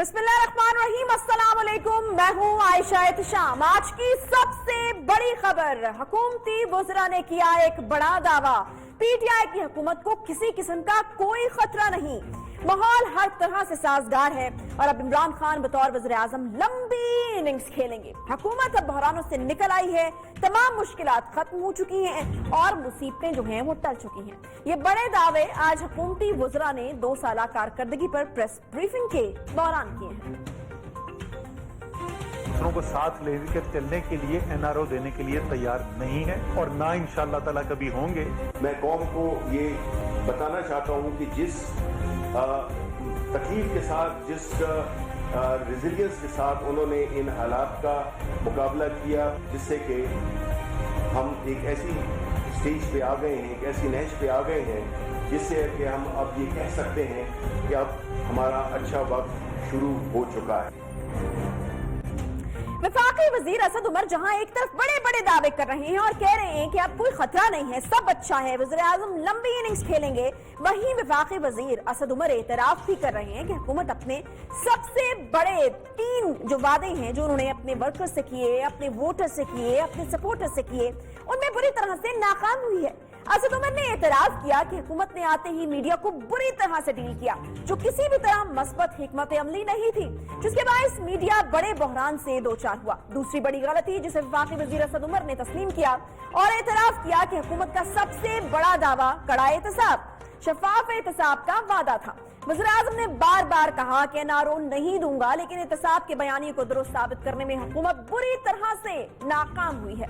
बिस्मिल्लाहिर्रहमानिर्रहीम, अस्सलाम वालेकुम। मैं हूँ आयशा एहतिशाम। आज की सबसे बड़ी खबर, हुकूमती वज़रा ने किया एक बड़ा दावा। पीटीआई की हुकूमत को किसी किस्म का कोई खतरा नहीं, माहौल हर तरह से साजगार है और अब इमरान खान बतौर वज़ीर आज़म लंबी इनिंग्स खेलेंगे। हुकूमत अब बहरानों से निकल आई है, तमाम मुश्किलात खत्म हो चुकी हैं और मुसीबतें जो हैं वो टल चुकी हैं। ये बड़े दावे आज हुकूमती वज़रा ने 2 साला कारकर्दगी पर प्रेस ब्रीफिंग के दौरान किए हैं। को साथ लेकर चलने के लिए एनआरओ देने के लिए तैयार नहीं है और ना इंशाअल्लाह ताला कभी होंगे। मैं कौम को ये बताना चाहता हूँ कि जिस तकलीफ के साथ, जिस रेजिलियंस के साथ उन्होंने इन हालात का मुकाबला किया, जिससे कि हम एक ऐसी स्टेज पे आ गए हैं, एक ऐसी नहज पे आ गए हैं जिससे कि हम अब ये कह सकते हैं कि अब हमारा अच्छा वक्त शुरू हो चुका है। वफाकी वजीर असद उमर जहां एक तरफ बड़े बड़े दावे कर रहे हैं और कह रहे हैं कि अब कोई खतरा नहीं है, सब अच्छा है, वज़ीर आज़म लंबी इनिंग्स खेलेंगे, वहीं वफाकी वजीर असद उमर एतराफ भी कर रहे हैं कि हुकूमत अपने सबसे बड़े 3 जो वादे हैं जो उन्होंने अपने वर्कर्स से किए, अपने वोटर्स से किए, अपने सपोर्टर्स से किए, उनमें बुरी तरह से नाकाम हुई है। असद उमर ने एतराज किया कि हुकूमत ने आते ही मीडिया को बुरी तरह से डील किया, जो किसी भी तरह मस्बत हिकमत अमली नहीं थी, जिसके बायस मीडिया बड़े बहरान से दो चार हुआ। दूसरी बड़ी गलती जिसे वफाकी वजीर असद उमर ने तस्लीम किया और एतराफ किया कि हुकूमत का सबसे बड़ा दावा कड़ा एहतसाब, शफाफ एहतसाब का वादा था। वज़ीर आज़म ने बार बार कहा कि एनआरओ नहीं दूंगा, लेकिन एहतसाब के बयानी को दुरुस्त साबित करने में हुकूमत बुरी तरह से नाकाम हुई है।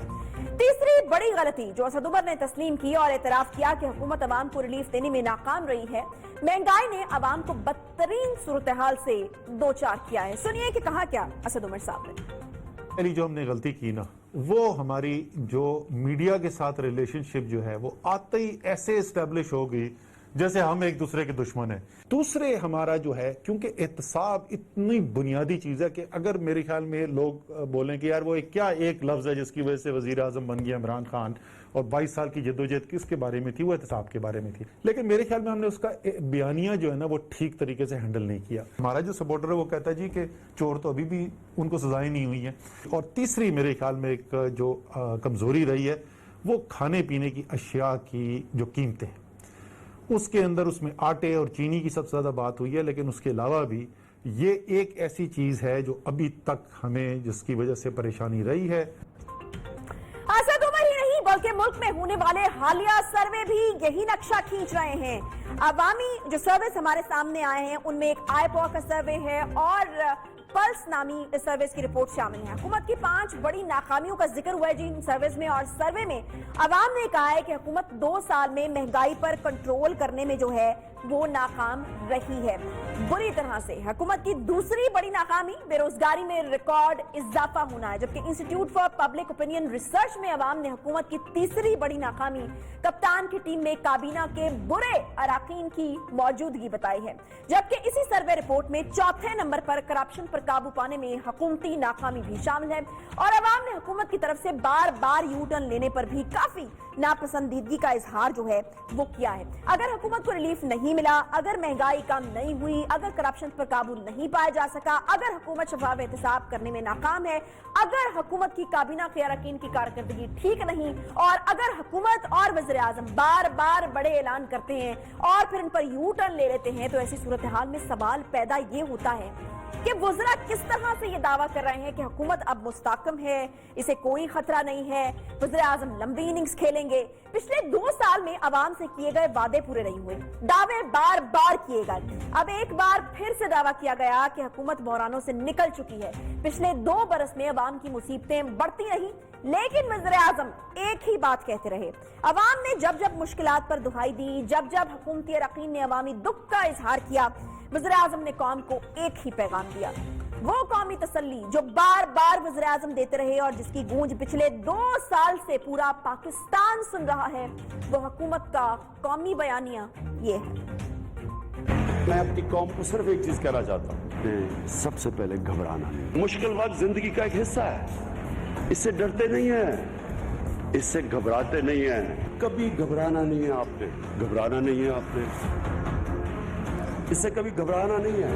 तीसरी बड़ी गलती जो असद उमर ने तस्लीम की और एतराफ किया कि हुकूमत अवाम को रिलीफ देने में नाकाम रही है, महंगाई ने अवाम को बदतरीन सूरत हाल से दो चार किया है। सुनिए कि कहा क्या असद उमर साहब ने। जो हमने गलती की ना, वो हमारी जो मीडिया के साथ रिलेशनशिप जो है वो आते ही ऐसे एस्टेब्लिश हो गई जैसे हम एक दूसरे के दुश्मन हैं। दूसरे हमारा जो है, क्योंकि एहतसाब इतनी बुनियादी चीज़ है कि अगर मेरे ख्याल में लोग बोलें कि यार वो क्या एक लफ्ज़ है जिसकी वजह से वज़ीर आज़म बन गया इमरान खान और 22 साल की जद्दोजहद किसके बारे में थी, वो एहतसाब के बारे में थी। लेकिन मेरे ख्याल में हमने उसका बयानिया जो है ना वो ठीक तरीके से हैंडल नहीं किया। हमारा जो सपोर्टर है वो कहता है जी कि चोर तो अभी भी उनको सजाएं नहीं हुई है। और तीसरी मेरे ख्याल में एक जो कमज़ोरी रही है वो खाने पीने की अशिया की जो कीमतें हैं, उसके अंदर उसमें आटे और चीनी की सबसे ज्यादा बात हुई है, लेकिन उसके अलावा भी ये एक ऐसी चीज है जो अभी तक हमें जिसकी वजह से परेशानी रही है। असद उमर ही नहीं बल्कि मुल्क में होने वाले हालिया सर्वे भी यही नक्शा खींच रहे हैं। अवामी जो सर्विस हमारे सामने आए हैं उनमें एक आईपॉ का सर्वे है और पल्स नामी सर्विस की रिपोर्ट शामिल है। हुकूमत की 5 बड़ी नाकामियों का जिक्र हुआ है जी इन सर्विस में, और सर्वे में अवाम ने कहा है कि हुकूमत 2 साल में महंगाई पर कंट्रोल करने में जो है वो नाकाम रही है बुरी तरह से। हुकूमत की दूसरी बड़ी नाकामी बेरोजगारी में रिकॉर्ड इजाफा होना है, जबकि institute for public opinion research में अवाम ने हुकूमत की तीसरी बड़ी नाकामी कप्तान की टीम में काबीना के बुरे अराकीन की मौजूदगी बताई है। जबकि इसी सर्वे रिपोर्ट में 4थे नंबर पर करप्शन पर काबू पाने में हुकूमती नाकामी भी शामिल है और अवाम ने हुकूमत की तरफ से बार बार यू टर्न लेने पर भी काफी नापसंदीदगी का इजहार जो है वो किया है। अगर हुकूमत को रिलीफ नहीं मिला, अगर महंगाई कम नहीं हुई, अगर करप्शन पर काबू नहीं पाया जा सका, अगर हुकूमत शफाफ एहतसाब करने में नाकाम है, अगर हुकूमत की काबीना के अरकान की कारकर्दगी ठीक नहीं और अगर हुकूमत और वज़ीर आज़म बार बार बड़े ऐलान करते हैं और फिर इन पर यू टर्न ले लेते हैं, तो ऐसी सूरत हाल में सवाल पैदा ये होता है कि वज़रा किस तरह से ये दावा कर रहे हैं कि हुकूमत अब मुस्तहकम है, इसे कोई खतरा नहीं है, वज़ीर आज़म लंबी इनिंग्स खेलेंगे। पिछले 2 साल में अवाम से किए गए वादे पूरे नहीं हुए, दावे बार बार किए गए। अब एक बार फिर से दावा किया गया कि हुकूमत बहरानों से निकल चुकी है। पिछले 2 बरस में अवाम की मुसीबतें बढ़ती रही, लेकिन वज़ीर आज़म एक ही बात कहते रहे। अवाम ने जब जब मुश्किलात पर दुहाई दी, जब जब हुकूमती अरकान ने अवामी दुख का इजहार किया, वज़ीर आज़म ने कौम को एक ही पैगाम दिया, वो कौमी तसल्ली जो बार बार वज़ीर आज़म देते रहे और जिसकी गूंज पिछले 2 साल से पूरा पाकिस्तान सुन रहा है, वो हुकूमत का कौमी बयानिया ये है। मैं अपनी कौम को सिर्फ एक चीज कहना चाहता हूँ, सबसे पहले घबराना नहीं। मुश्किल वक्त जिंदगी का एक हिस्सा है, इससे डरते नहीं है, इससे घबराते नहीं है। कभी घबराना नहीं है आपने, घबराना नहीं है आपने, इससे कभी घबराना नहीं है।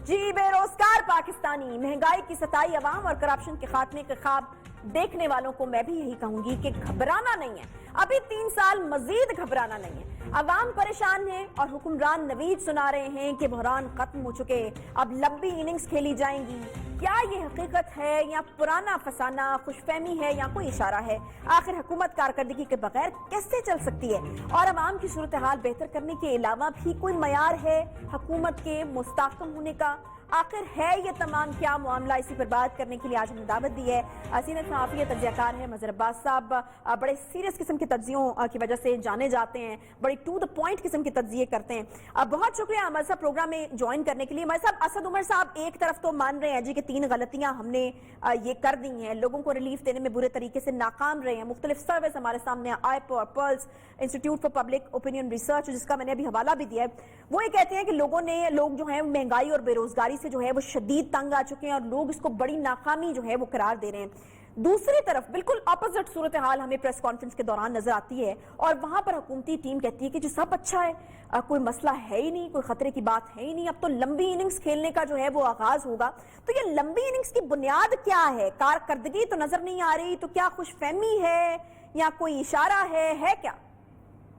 جی बेरोजगार पाकिस्तानी, महंगाई की सताई अवाम और करप्शन के खात्मे के ख्वाब देखने वालों को मैं भी यही कहूंगी कि घबराना नहीं है, अभी 3 साल मजीद घबराना नहीं है। अवाम परेशान है और हुक्मरान नवीद सुना रहे हैं कि बहरान खत्म हो चुके, अब लंबी इनिंग्स खेली जाएंगी। क्या ये हकीकत है या पुराना फसाना, खुशफहमी है या कोई इशारा है? आखिर हुकूमत कारकर्दगी के बगैर कैसे चल सकती है? और अवाम की सूरत हाल बेहतर करने के अलावा भी कोई मयार है हुकूमत के मुस्तहकम होने का? आखिर है ये तमाम क्या मामला? इसी पर बात करने के लिए आज हमने दावत दी है। सीनियर सहाफ़ी तज्ज़ियाकार है मज़हर अब्बास साहब, बड़े सीरियस किस्म के तज्ज़ियों की वजह से जाने जाते हैं, बड़ी टू द पॉइंट किस्म के तज्ज़िये करते हैं। बहुत शुक्रिया अमर साहब प्रोग्राम में ज्वाइन करने के लिए। अमर साहब, असद उमर साहब एक तरफ तो मान रहे हैं जी कि 3 गलतियां हमने ये कर दी हैं, लोगों को रिलीफ देने में बुरे तरीके से नाकाम रहे हैं। मुख्तलिफ सर्विस हमारे सामने आईपो और pearls institute for public opinion research, जिसका मैंने अभी हवाला भी दिया है, वो ये कहते हैं कि लोग जो है महंगाई और बेरोजगारी से जो है वो शदीद तंग आ चुके हैं और लोग इसको बड़ी नाकामी जो है वो करार दे रहे हैं। दूसरी तरफ बिल्कुल अपोजिट सूरत हाल हमें प्रेस कॉन्फ्रेंस के दौरान नजर आती है और वहां पर हुकूमती टीम कहती है कि जो सब अच्छा है, कोई मसला है ही नहीं, कोई खतरे की बात है ही नहीं, अब तो लंबी इनिंग्स खेलने का जो है वो आगाज होगा। तो ये लंबी इनिंग्स की बुनियाद क्या है? कारकर्दगी तो नजर नहीं आ रही, तो क्या खुशफहमी है या कोई इशारा है क्या?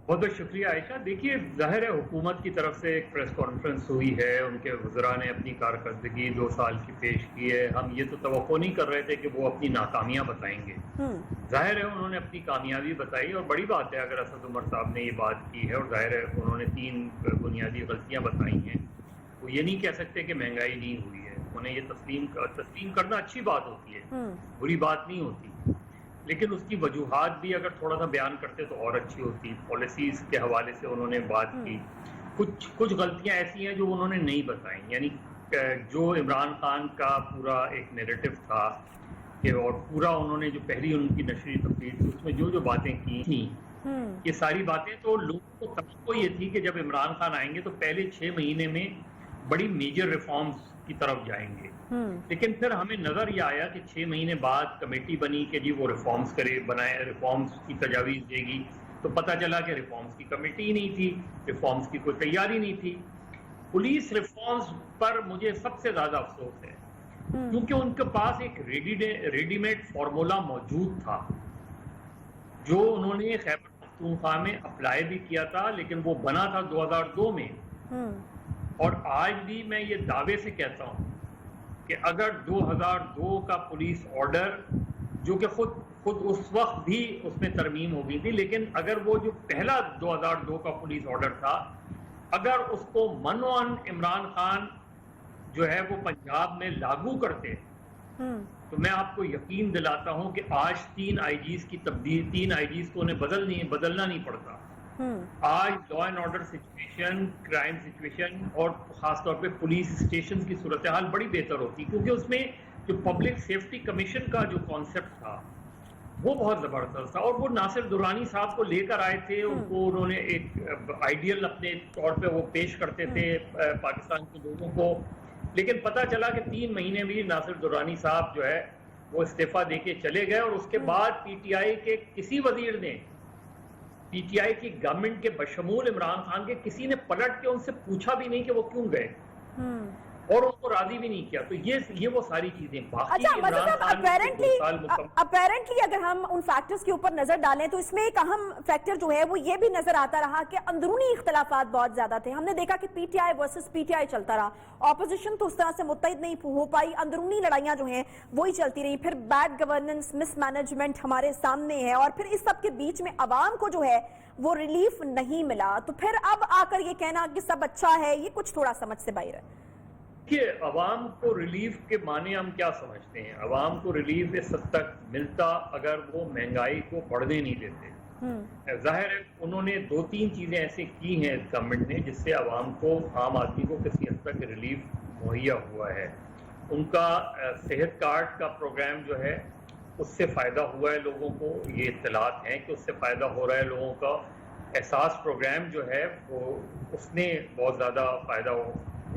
बहुत बहुत शुक्रिया आयशा। देखिए, जाहिर है हुकूमत की तरफ से एक प्रेस कॉन्फ्रेंस हुई है, उनके वज़रा ने अपनी कारकर्दगी 2 साल की पेश की है। हम ये तो तवक्को नहीं कर रहे थे कि वो अपनी नाकामियां बताएंगे। जाहिर है उन्होंने अपनी कामयाबी बताई और बड़ी बात है अगर असद उमर साहब ने ये बात की है। और जाहिर है उन्होंने 3 बुनियादी गलतियां बताई हैं। वो ये नहीं कह सकते कि महंगाई नहीं हुई है, उन्हें ये तस्लीम करना अच्छी बात होती है, बुरी बात नहीं होती, लेकिन उसकी वजूहात भी अगर थोड़ा सा बयान करते तो और अच्छी होती। पॉलिसीज के हवाले से उन्होंने बात की, कुछ गलतियां ऐसी हैं जो उन्होंने नहीं बताई। यानी जो इमरान खान का पूरा एक नैरेटिव था कि और पूरा उन्होंने जो पहली उनकी नशरी तकरीर थी उसमें जो बातें की थी, ये सारी बातें तो लोगों को तवक्को ये थी कि जब इमरान खान आएंगे तो पहले 6 महीने में बड़ी मेजर रिफॉर्म्स की तरफ जाएंगे। लेकिन फिर हमें नजर ये आया कि 6 महीने बाद कमेटी बनी कि जी वो रिफॉर्म्स बनाए, रिफॉर्म्स की तजावीज़ देगी, तो पता चला कि रिफॉर्म्स की कमेटी ही नहीं थी, रिफॉर्म्स की कोई तैयारी नहीं थी। पुलिस रिफॉर्म्स पर मुझे सबसे ज्यादा अफसोस है क्योंकि उनके पास एक रेडीमेड फार्मूला मौजूद था जो उन्होंने खैबर पख्तूनख्वा में अप्लाई भी किया था, लेकिन वो बना था 2002 में। और आज भी मैं ये दावे से कहता हूं कि अगर 2002 का पुलिस ऑर्डर, जो कि खुद उस वक्त भी उसमें तरमीम हो गई थी, लेकिन अगर वो जो पहला 2002 का पुलिस ऑर्डर था, अगर उसको मनोअन इमरान खान जो है वो पंजाब में लागू करते तो मैं आपको यकीन दिलाता हूं कि आज 3 आईजीज की तब्दील, 3 आईजीज को उन्हें बदलना नहीं पड़ता। आज law and order situation, crime situation और खासतौर पे पुलिस स्टेशन की सूरत हाल बड़ी बेहतर होती, क्योंकि उसमें जो पब्लिक सेफ्टी कमीशन का जो कॉन्सेप्ट था वो बहुत जबरदस्त था। और वो नासिर दुरानी साहब को लेकर आए थे, उनको उन्होंने एक आइडियल अपने तौर पे वो पेश करते थे पाकिस्तान के लोगों को। लेकिन पता चला कि 3 महीने में नासिर दुरानी साहब जो है वो इस्तीफा देके चले गए और उसके बाद पीटीआई के किसी वजीर ने, पीटीआई की गवर्नमेंट के बशमूल इमरान खान के किसी ने पलट के उनसे पूछा भी नहीं कि वो क्यों गए और उनको राजी भी नहीं किया। तो ये वो सारी चीजें बाकी। अच्छा अपेरेंटली अगर हम उन फैक्टर्स के ऊपर नजर डालें तो इसमें एक अहम फैक्टर जो है वो ये भी नजर आता रहा कि अंदरूनी इख्तलाफात बहुत ज्यादा थे। हमने देखा कि पीटीआई वर्सेस पीटीआई चलता रहा, ऑपोजिशन तो उस तरह से मुत्तहिद नहीं हो पाई, अंदरूनी लड़ाइयां जो हैं वही चलती रही। फिर बैड गवर्नेंस, मिसमैनेजमेंट हमारे सामने है और फिर इस सब के बीच में अवाम को जो है वो रिलीफ नहीं मिला। तो फिर अब आकर ये कहना कि सब अच्छा है, ये कुछ थोड़ा समझ से बाहर है। कि अवाम को रिलीफ के माने हम क्या समझते हैं? अवाम को रिलीफ इस हद तक मिलता अगर वो महंगाई को बढ़ने नहीं देते। जाहिर है उन्होंने 2-3 चीजें ऐसे की हैं गवर्नमेंट ने जिससे अवाम को, आम आदमी को किसी हद तक रिलीफ मुहैया हुआ है। उनका सेहत कार्ड का प्रोग्राम जो है उससे फ़ायदा हुआ है लोगों को, ये इत्तलात हैं कि उससे फ़ायदा हो रहा है लोगों का। एहसास प्रोग्राम जो है वो उसने बहुत ज़्यादा फ़ायदा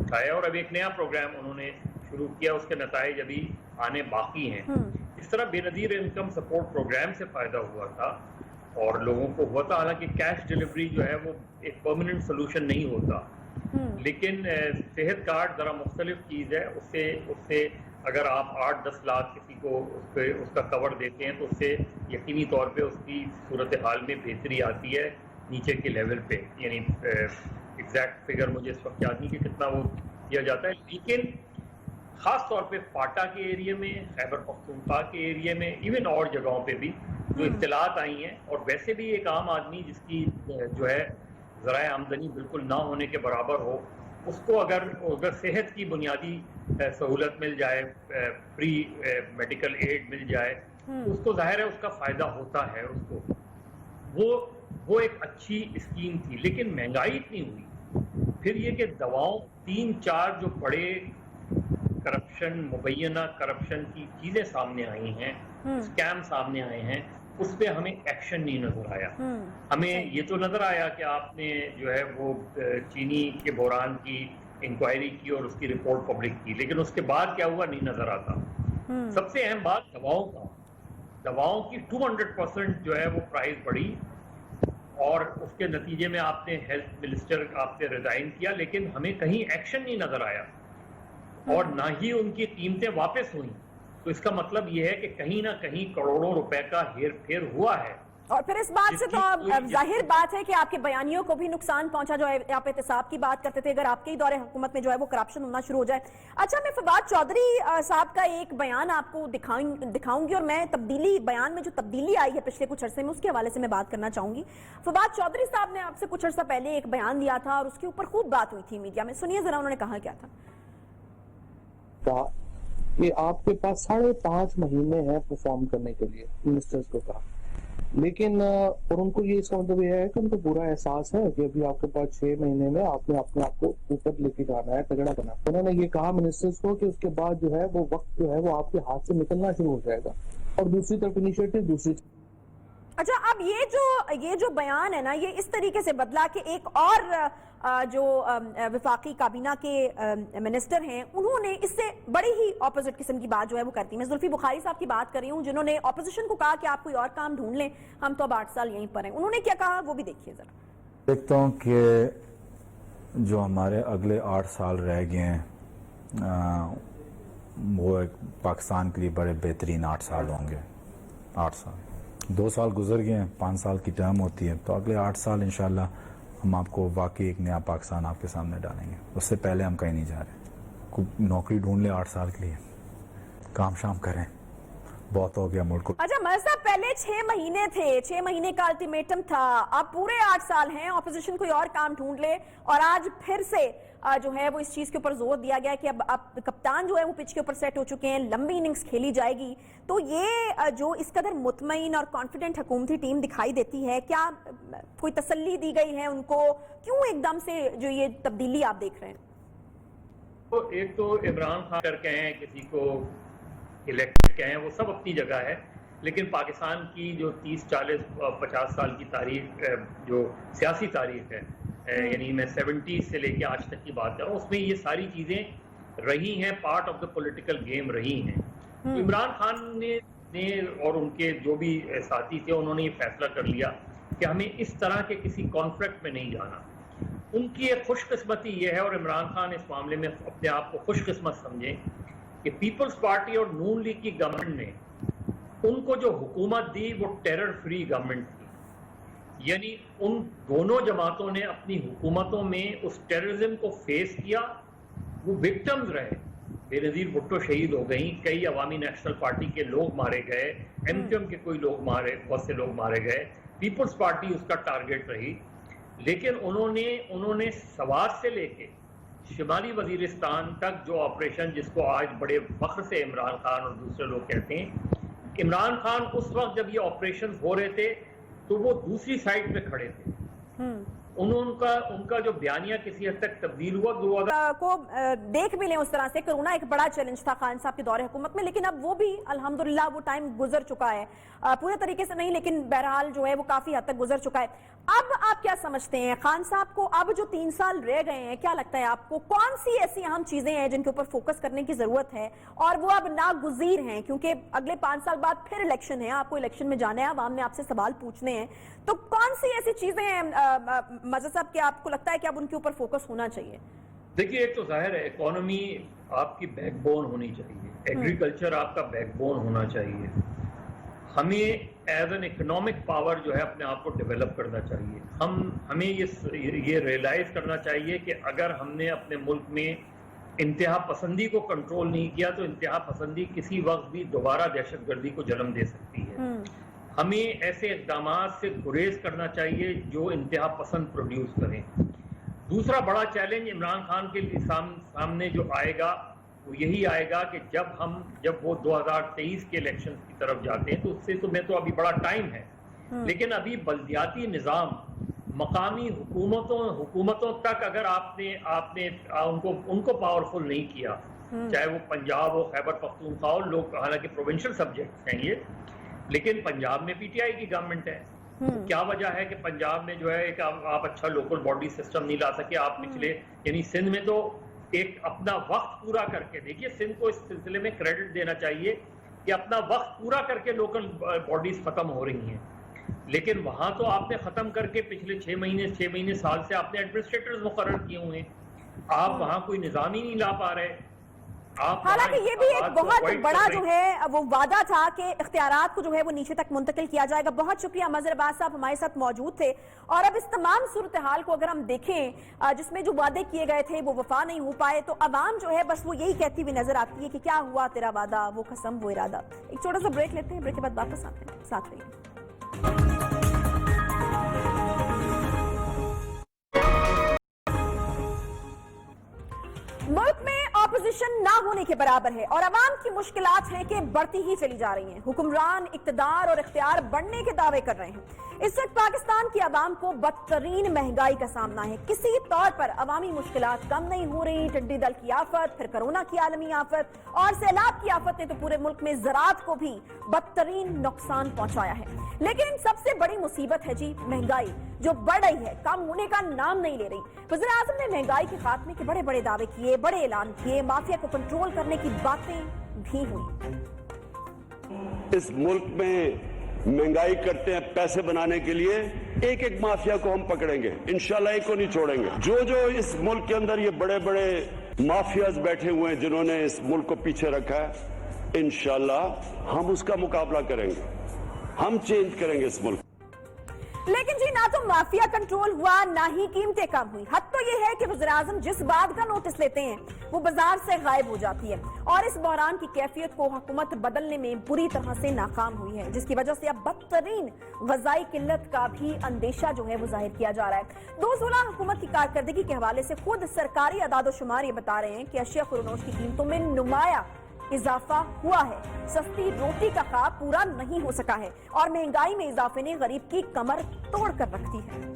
उठाया और अब एक नया प्रोग्राम उन्होंने शुरू किया, उसके नताइज अभी आने बाकी हैं। इस तरह बेनज़ीर इनकम सपोर्ट प्रोग्राम से फ़ायदा हुआ था और लोगों को हुआ था। हालांकि कैश डिलीवरी जो है वो एक परमानेंट सोल्यूशन नहीं होता, لیکن صحت کارڈ ذرا مختلف چیز ہے. اس سے اگر آپ 8-10 لاکھ کسی کو اس کا کور دیتے ہیں تو اس سے یقینی طور پہ اس کی صورتحال میں بہتری آتی ہے نیچے کے لیول پہ. یعنی ایگزیکٹ فگر مجھے اس وقت یاد نہیں کہ کتنا وہ کیا جاتا ہے, لیکن خاص طور پہ فاٹا کے ایریے میں, خیبر پختونخوا کے ایریے میں, ایون اور جگہوں پہ بھی جو اطلاعات آئی ہیں, اور ویسے بھی ایک عام آدمی جس کی جو ہے ذرائع آمدنی بالکل نہ ہونے کے برابر ہو, اس کو اگر صحت کی بنیادی سہولت مل جائے, فری میڈیکل ایڈ مل جائے, اس کو ظاہر ہے اس کا فائدہ ہوتا ہے اس کو. وہ ایک اچھی اسکیم تھی, لیکن مہنگائی اتنی ہوئی, پھر یہ کہ دواؤں 3-4 جو بڑے کرپشن, مبینہ کرپشن کی چیزیں سامنے آئی ہیں, اسکیم سامنے آئے ہیں, اس پہ ہمیں ایکشن نہیں نظر آیا. ہمیں یہ تو نظر آیا کہ آپ نے جو ہے وہ چینی کے بحران کی انکوائری کی اور اس کی رپورٹ پبلک کی, لیکن اس کے بعد کیا ہوا نہیں نظر آتا. سب سے اہم بات دواؤں کی 200% جو ہے وہ پرائز بڑھی, اور اس کے نتیجے میں آپ نے ہیلتھ منسٹر آپ سے ریزائن کیا, لیکن ہمیں کہیں ایکشن نہیں نظر آیا اور نہ ہی ان کی قیمتیں واپس ہوئیں. تو اس کا مطلب یہ ہے کہ کہیں نہ کہیں کروڑوں روپے کا ہیر پھیر ہوا ہے. اور پھر اس بات سے تو ظاہر بات ہے کہ آپ کے بیانیوں کو بھی نقصان پہنچا, جو ہے آپ احتساب کی بات کرتے تھے, اگر آپ کے ہی دور حکومت میں جو ہے وہ کرپشن ہونا شروع ہو جائے. اچھا, میں فواد چودھری صاحب کا ایک بیان آپ کو دکھاؤں گی, اور میں بیان میں جو تبدیلی آئی ہے پچھلے کچھ عرصے میں, اس کے حوالے سے میں بات کرنا چاہوں گی. فواد چودھری صاحب نے آپ سے کچھ عرصہ پہلے ایک بیان دیا تھا اور اس کے اوپر خوب بات ہوئی تھی میڈیا میں. سنیے ذرا انہوں نے کہا کیا تھا. کہ آپ کے پاس 5.5 مہینے ہیں پرفارم کرنے کے لیے, منسٹرز کو کہا, لیکن اور ان کو یہ اس کا مطلب یہ ہے کہ ان کو پورا احساس ہے کہ ابھی آپ کے پاس 6 مہینے میں آپ نے اپنے آپ کو اوپر لے کے جانا ہے, تگڑا کرنا. انہوں نے یہ کہا منسٹرز کو کہ اس کے بعد جو ہے وہ وقت جو ہے وہ آپ کے ہاتھ سے نکلنا شروع ہو جائے گا, اور دوسری طرف انیشیٹو دوسری. اچھا, اب یہ جو بیان ہے نا, یہ اس طریقے سے بدلا کہ ایک اور جو وفاقی کابینہ کے منسٹر ہیں, انہوں نے اس سے بڑی ہی اپوزٹ قسم کی بات جو ہے وہ کرتی. میں زلفی بخاری صاحب کی بات کر رہی ہوں, جنہوں نے اپوزیشن کو کہا کہ آپ کوئی اور کام ڈھونڈ لیں, ہم تو اب 8 سال یہیں پر ہیں. انہوں نے کیا کہا وہ بھی دیکھیے ذرا. دیکھتا ہوں کہ جو ہمارے اگلے 8 سال رہ گئے ہیں وہ ایک پاکستان کے لیے بڑے بہترین 8 سال ہوں گے. 8 سال, 2 سال گزر گئے ہیں, 5 سال کی ٹرم ہوتی ہے, تو اگلے 8 سال انشاءاللہ ہم آپ کو واقعی ایک نیا پاکستان آپ کے سامنے ڈالیں گے. اس سے پہلے ہم کہیں نہیں جا رہے. کوئی نوکری ڈھونڈ لیں 8 سال کے لیے, کام شام کریں, بہت ہو گیا ملک کو. اچھا مرزا, پہلے 6 مہینے تھے, 6 مہینے کا الٹیمیٹم تھا, اب پورے 8 سال ہیں, اپوزیشن کوئی اور کام ڈھونڈ لے, اور آج پھر سے جو ہے وہ اس چیز کے اوپر زور دیا گیا کہ اب کپتان جو ہے وہ پچ کے اوپر سیٹ ہو چکے ہیں, لمبی اننگز کھیلی جائے گی. تو یہ جو اس قدر مطمئن اور کانفیڈنٹ حکومتی ٹیم دکھائی دیتی ہے, کیا کوئی تسلی دی گئی ہے ان کو, کیوں ایک دم سے جو یہ تبدیلی آپ دیکھ رہے ہیں؟ تو ایک تو عمران خان کر کہیں, کسی کو الیکٹڈ کہیں, وہ سب اپنی جگہ ہے, لیکن پاکستان کی جو 30-40-50 سال کی تاریخ, جو سیاسی تاریخ ہے, یعنی میں 70 سے لے کے آج تک کی بات کر رہا ہوں, اس میں یہ ساری چیزیں رہی ہیں, part of the political game رہی ہیں. عمران خان نے اور ان کے جو بھی ساتھی تھے, انہوں نے یہ فیصلہ کر لیا کہ ہمیں اس طرح کے کسی کانفلکٹ میں نہیں جانا. ان کی ایک خوش قسمتی یہ ہے, اور عمران خان اس معاملے میں اپنے آپ کو خوش قسمت سمجھیں, کہ پیپلز پارٹی اور نون لیگ کی گورنمنٹ نے ان کو جو حکومت دی وہ ٹیرر فری گورنمنٹ تھی. یعنی ان دونوں جماعتوں نے اپنی حکومتوں میں اس ٹیررزم کو فیس کیا. وہ وکٹمز رہے, بے نظیر بھٹو شہید ہو گئیں, کئی عوامی نیشنل پارٹی کے لوگ مارے گئے, MQM کے کوئی لوگ بہت سے لوگ مارے گئے, پیپلز پارٹی اس کا ٹارگٹ رہی. لیکن انہوں نے سوات سے لے کے شمالی وزیرستان تک جو آپریشن, جس کو آج بڑے فخر سے عمران خان اور دوسرے لوگ کہتے ہیں, عمران خان اس وقت جب یہ آپریشن ہو رہے تھے تو وہ دوسری سائڈ پہ کھڑے تھے. ان کا جو بیانیہ کسی حد تک تبدیل ہوا کو دیکھ بھی لیں اس طرح سے. کرونا ایک بڑا چیلنج تھا خان صاحب کے دور حکومت میں, لیکن اب وہ بھی الحمدللہ وہ ٹائم گزر چکا ہے, پورے طریقے سے نہیں لیکن بہرحال جو ہے وہ کافی حد تک گزر چکا ہے. اب آپ کیا سمجھتے ہیں خان صاحب کو، اب جو 3 سال رہ گئے ہیں، کیا لگتا ہے آپ کو کون سی ایسی اہم چیزیں ہیں جن کے اوپر فوکس کرنے کی ضرورت ہے اور وہ اب ناگزیر ہیں؟ کیونکہ اگلے 5 سال بعد پھر الیکشن ہے، آپ کو الیکشن میں جانا ہے، عوام نے آپ سے سوال پوچھنے ہیں، تو کون سی ایسی چیزیں ہیں مجد صاحب کہ آپ کو لگتا ہے کہ اب ان کے اوپر فوکس ہونا چاہیے؟ دیکھیے، ایک تو ظاہر ہے اکانومی آپ کی بیک بون ہونی چاہیے، ایگریکلچر آپ کا بیک بون ہونا چاہیے، ہمیں ایز این اکنامک پاور جو ہے اپنے آپ کو ڈیولپ کرنا چاہیے، ہمیں یہ ریئلائز کرنا چاہیے کہ اگر ہم نے اپنے ملک میں انتہا پسندی کو کنٹرول نہیں کیا تو انتہا پسندی کسی وقت بھی دوبارہ دہشت گردی کو جنم دے سکتی ہے۔ ہمیں ایسے اقدامات سے گریز کرنا چاہیے جو انتہا پسند پروڈیوس کریں۔ دوسرا بڑا چیلنج عمران خان کے سامنے جو آئے گا وہ یہی آئے گا کہ جب وہ 2023 کے الیکشن کی طرف جاتے ہیں تو اس سے تو ابھی بڑا ٹائم ہے، لیکن ابھی بلدیاتی نظام، مقامی حکومتوں تک اگر آپ نے ان کو پاورفل نہیں کیا، چاہے وہ پنجاب ہو، خیبر پختونخوا ہو، لوگ حالانکہ پروونشل سبجیکٹس ہیں یہ، لیکن پنجاب میں پی ٹی آئی کی گورنمنٹ ہے، کیا وجہ ہے کہ پنجاب میں جو ہے ایک آپ اچھا لوکل باڈی سسٹم نہیں لا سکے؟ آپ پچھلے یعنی سندھ میں تو ایک اپنا وقت پورا کر کے دیکھیے، سندھ کو اس سلسلے میں کریڈٹ دینا چاہیے کہ اپنا وقت پورا کر کے لوکل باڈیز ختم ہو رہی ہیں، لیکن وہاں تو آپ نے ختم کر کے پچھلے 6 مہینے سال سے آپ نے ایڈمنسٹریٹرز مقرر کیے ہوئے ہیں، آپ وہاں کوئی نظام ہی نہیں لا پا رہے۔ حالانکہ یہ بھی ایک بہت بڑا جو ہے وہ وعدہ تھا کہ اختیارات کو جو ہے وہ نیچے تک منتقل کیا جائے گا۔ بہت شکریہ مظہر عباس صاحب ہمارے ساتھ موجود تھے، اور اب اس تمام صورتحال کو اگر ہم دیکھیں جس میں جو وعدے کیے گئے تھے وہ وفا نہیں ہو پائے، تو عوام جو ہے بس وہ یہی کہتی ہوئی نظر آتی ہے کہ کیا ہوا تیرا وعدہ، وہ قسم وہ ارادہ۔ ایک چھوٹا سا بریک لیتے ہیں، بریک کے بعد واپس آتے ہیں، ساتھ رہیے۔ ملک میں اپوزیشن نہ ہونے کے برابر ہے اور عوام کی مشکلات ہیں کہ بڑھتی ہی چلی جا رہی ہیں۔ حکمران اقتدار اور اختیار بڑھنے کے دعوے کر رہے ہیں۔ اس وقت پاکستان کی عوام کو بدترین مہنگائی کا سامنا ہے، کسی طور پر عوامی مشکلات کم نہیں ہو رہی۔ ٹڈی دل کی آفت، پھر کرونا کی عالمی آفت اور سیلاب کی آفت نے تو پورے ملک میں زراعت کو بھی بدترین نقصان پہنچایا ہے۔ لیکن سب سے بڑی مصیبت ہے جی مہنگائی، جو بڑھ رہی ہے، کم ہونے کا نام نہیں لے رہی۔ وزیر اعظم نے مہنگائی کے خاتمے کے بڑے بڑے دعوے کیے، بڑے اعلان کیے، مافیا کو کنٹرول کرنے کی باتیں بھی ہوئی۔ اس ملک میں مہنگائی کرتے ہیں پیسے بنانے کے لیے، ایک ایک مافیا کو ہم پکڑیں گے، انشاءاللہ ایک کو نہیں چھوڑیں گے۔ جو اس ملک کے اندر یہ بڑے بڑے مافیاز بیٹھے ہوئے ہیں جنہوں نے اس ملک کو پیچھے رکھا ہے، انشاءاللہ ہم اس کا مقابلہ کریں گے، ہم چینج کریں گے اس ملک۔ لیکن جی نہ تو مافیا کنٹرول ہوا، نہ ہی قیمتیں کم ہوئی۔ حد تو یہ ہے کہ وزیراعظم جس بات کا نوٹس لیتے ہیں وہ بازار سے غائب ہو جاتی ہے، اور اس بحران کی کیفیت کو حکومت بدلنے میں بری طرح سے ناکام ہوئی ہے، جس کی وجہ سے اب بدترین غذائی قلت کا بھی اندیشہ جو ہے وہ ظاہر کیا جا رہا ہے۔ 2016 حکومت کی کارکردگی کے حوالے سے خود سرکاری اعداد و شمار یہ بتا رہے ہیں کہ اشیاء خوردنوش کی قیمتوں میں نمایاں اضافہ ہوا ہے، سستی روٹی کا خواب پورا نہیں ہو سکا ہے، اور مہنگائی میں اضافے نے غریب کی کمر توڑ کر رکھ دی ہے۔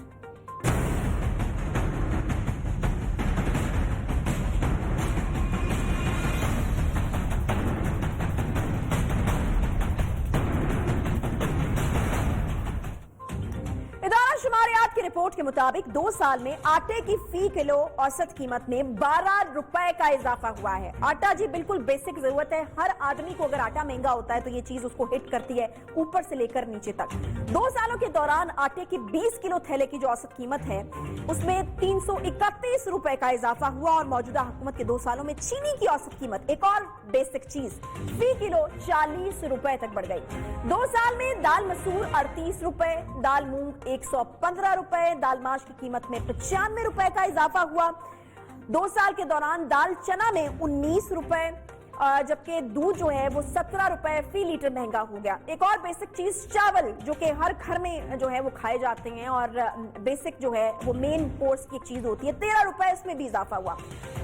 ادارہ شماریات کی رپورٹ کے مطابق 2 سال میں آٹے کی فی کلو اوسط قیمت میں 12 روپے کا اضافہ ہوا ہے۔ آٹا جی بالکل بیسک ضرورت ہے، ہر آدمی کو اگر آٹا مہنگا ہوتا ہے تو یہ چیز اس کو ہٹ کرتی ہے اوپر سے لے کر نیچے تک۔ 2 سالوں کے دوران آٹے کی 20 کلو تھیلے کی جو اوسط قیمت ہے اس میں 331 روپے کا اضافہ ہوا، اور موجودہ حکومت کے 2 سالوں میں چینی کی اوسط قیمت، ایک اور بیسک چیز، فی کلو 40 روپے تک بڑھ گئی۔ 2 سال میں دال مسور 38 روپے، دال مونگ 115 روپے، دال ماش کی قیمت میں 95 روپے کا اضافہ ہوا۔ 2 سال کے دوران دال چنا میں 19 روپے، جبکہ دودھ جو ہے وہ 17 روپے فی لیٹر مہنگا ہو گیا۔ ایک اور بیسک چیز چاول، جو کہ ہر گھر میں جو ہے وہ کھائے جاتے ہیں اور بیسک جو ہے وہ مین کورس کی ایک چیز ہوتی ہے، 13 روپے اس میں بھی اضافہ ہوا۔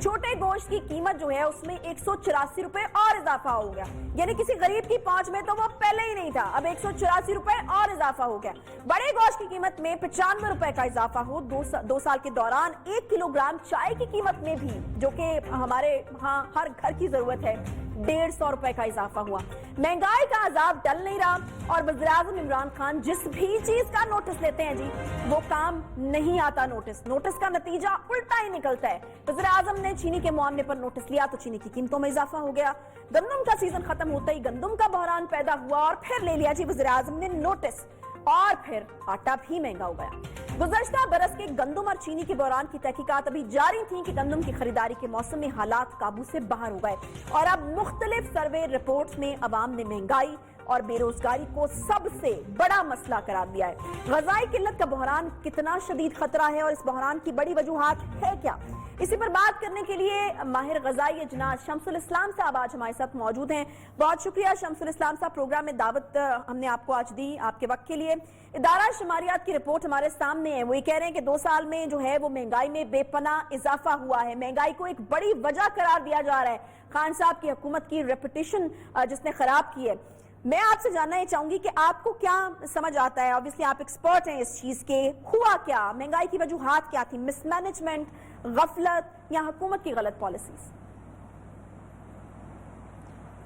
چھوٹے گوشت کی قیمت جو ہے اس میں 184 روپے اور اضافہ ہو گیا، یعنی کسی غریب کی پہنچ میں تو وہ پہلے ہی نہیں تھا، اب 184 روپے اور اضافہ ہو گیا۔ بڑے گوشت کی قیمت میں 95 روپے کا اضافہ ہو۔ 2 سال کے دوران 1 کلو گرام چائے کی قیمت میں بھی، جو کہ ہمارے ہاں ہر گھر کی ضرورت ہے، 150 रुपए का इजाफा हुआ। महंगाई का अजाब टल नहीं रहा और वज़ीर-ए-आज़म इमरान खान जिस भी चीज का नोटिस लेते हैं जी, वो काम नहीं आता। नोटिस का नतीजा उल्टा ही निकलता है। वज़ीर-ए-आज़म ने चीनी के मुआमले पर नोटिस लिया तो चीनी की कीमतों में इजाफा हो गया। गंदम का सीजन खत्म होते ही गंदम का बहरान पैदा हुआ और फिर ले लिया जी वज़ीर-ए-आज़म ने नोटिस, और फिर आटा भी महंगा हो गया। गुज़श्ता बरस के गंदम और चीनी के बहरान की तहकीकात अभी जारी थी कि गंदम की खरीदारी के मौसम में हालात काबू से बाहर हो गए और अब मुख्तलिफ सर्वे रिपोर्ट्स में अवाम ने महंगाई और बेरोजगारी को सबसे बड़ा मसला करार दिया है। ग़ज़ाई किल्लत का बहरान कितना शदीद खतरा है और इस बहरान की बड़ी वजूहात है क्या, इसी पर बात करने के लिए माहिर ग़ज़ाई अजनास शम्सुल इस्लाम साहब आज हमारे साथ मौजूद हैं। बहुत शुक्रिया शम्सुल इस्लाम साहब, प्रोग्राम में दावत हमने आपको आज दी, आपके वक्त के लिए। इदारा शुमारियात की रिपोर्ट हमारे सामने है, वो ये कह रहे हैं कि 2 साल में जो है वो महंगाई में बेपनाह इजाफा हुआ है। महंगाई को एक बड़ी वजह करार दिया जा रहा है खान साहब की हुकूमत की रेपुटेशन जिसने खराब की है। मैं आपसे जानना ये चाहूंगी कि आपको क्या समझ आता है, ऑब्वियसली आप एक्सपर्ट हैं इस चीज के, हुआ क्या, महंगाई की वजूहात क्या थी, मिसमैनेजमेंट, गफलत या हुकूमत की गलत पॉलिसीज?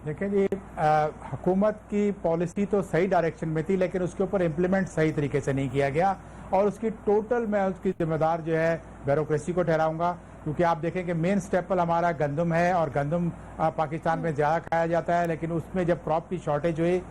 देखिए जी, हुकूमत की पॉलिसी तो सही डायरेक्शन में थी लेकिन उसके ऊपर इम्प्लीमेंट सही तरीके से नहीं किया गया और उसकी टोटल मैं उसकी जिम्मेदार जो है ब्यूरोक्रेसी को ठहराऊंगा, क्योंकि आप देखें कि मेन स्टेपल हमारा गंदम है और गंदम पाकिस्तान में ज़्यादा खाया जाता है, लेकिन उसमें जब क्रॉप की शॉर्टेज हुई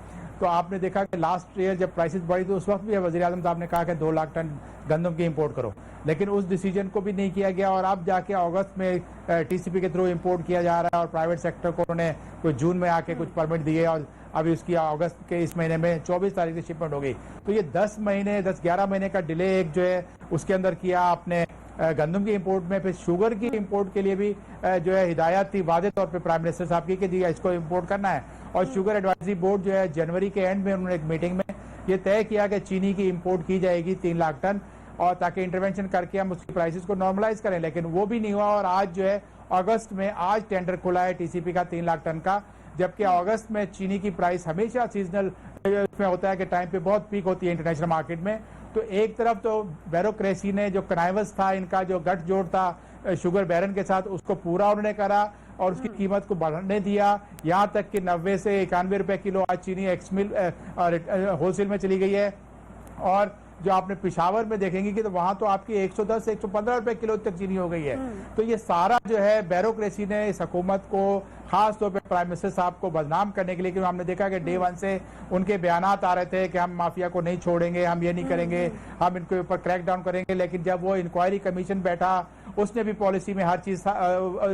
तो आपने देखा कि लास्ट ईयर जब प्राइसेस बढ़ी तो उस वक्त भी वज़ीर-ए-आज़म साहब ने कहा कि 2 लाख टन गंदम की इंपोर्ट करो, लेकिन उस डिसीजन को भी नहीं किया गया और अब जाके अगस्त में टीसीपी के थ्रू इंपोर्ट किया जा रहा है और प्राइवेट सेक्टर को उन्होंने कोई जून में आके कुछ परमिट दिए और अभी उसकी अगस्त के इस महीने में 24 तारीख से शिपमेंट हो गई। तो ये 10-11 महीने का डिले एक जो है उसके अंदर किया आपने गंदम की इंपोर्ट में। फिर शुगर की इंपोर्ट के लिए भी जो है हिदायत थी वादे तौर पे प्राइम मिनिस्टर साहब की कि जी इसको इंपोर्ट करना है और शुगर एडवाइजरी बोर्ड जो है जनवरी के एंड में उन्होंने एक मीटिंग में ये तय किया कि चीनी की इंपोर्ट की जाएगी 3 लाख टन और ताकि इंटरवेंशन करके हम उसकी प्राइसेस को नॉर्मलाइज करें, लेकिन वो भी नहीं हुआ और आज जो है अगस्त में आज टेंडर खुला है टीसीपी का 3 लाख टन का, जबकि अगस्त में चीनी की प्राइस हमेशा सीजनल में होता है कि टाइम पे बहुत पीक होती है इंटरनेशनल मार्केट में। तो एक तरफ तो ब्यूरोक्रेसी ने जो कनाइवस था, इनका जो गठजोड़ था शुगर बैरन के साथ, उसको पूरा उन्होंने करा और उसकी कीमत को बढ़ने दिया, यहाँ तक कि 90 से 91 रुपए किलो आज चीनी एक्समिल होलसेल में चली गई है। और जो आपने पिशावर में देखेंगे कि तो वहां तो आपकी 110 से 115 रुपए किलो तक चीनी हो गई है। तो ये सारा जो है ब्यूरोक्रेसी ने इस हुकूमत को खास तौर पे प्राइम मिनिस्टर साहब को बदनाम करने के लिए, क्योंकि हमने देखा कि डे 1 से उनके बयानात आ रहे थे कि हम माफिया को नहीं छोड़ेंगे, हम ये नहीं करेंगे, हम इनके ऊपर क्रैक डाउन करेंगे, लेकिन जब वो इंक्वायरी कमीशन बैठा उसने भी पॉलिसी में हर चीज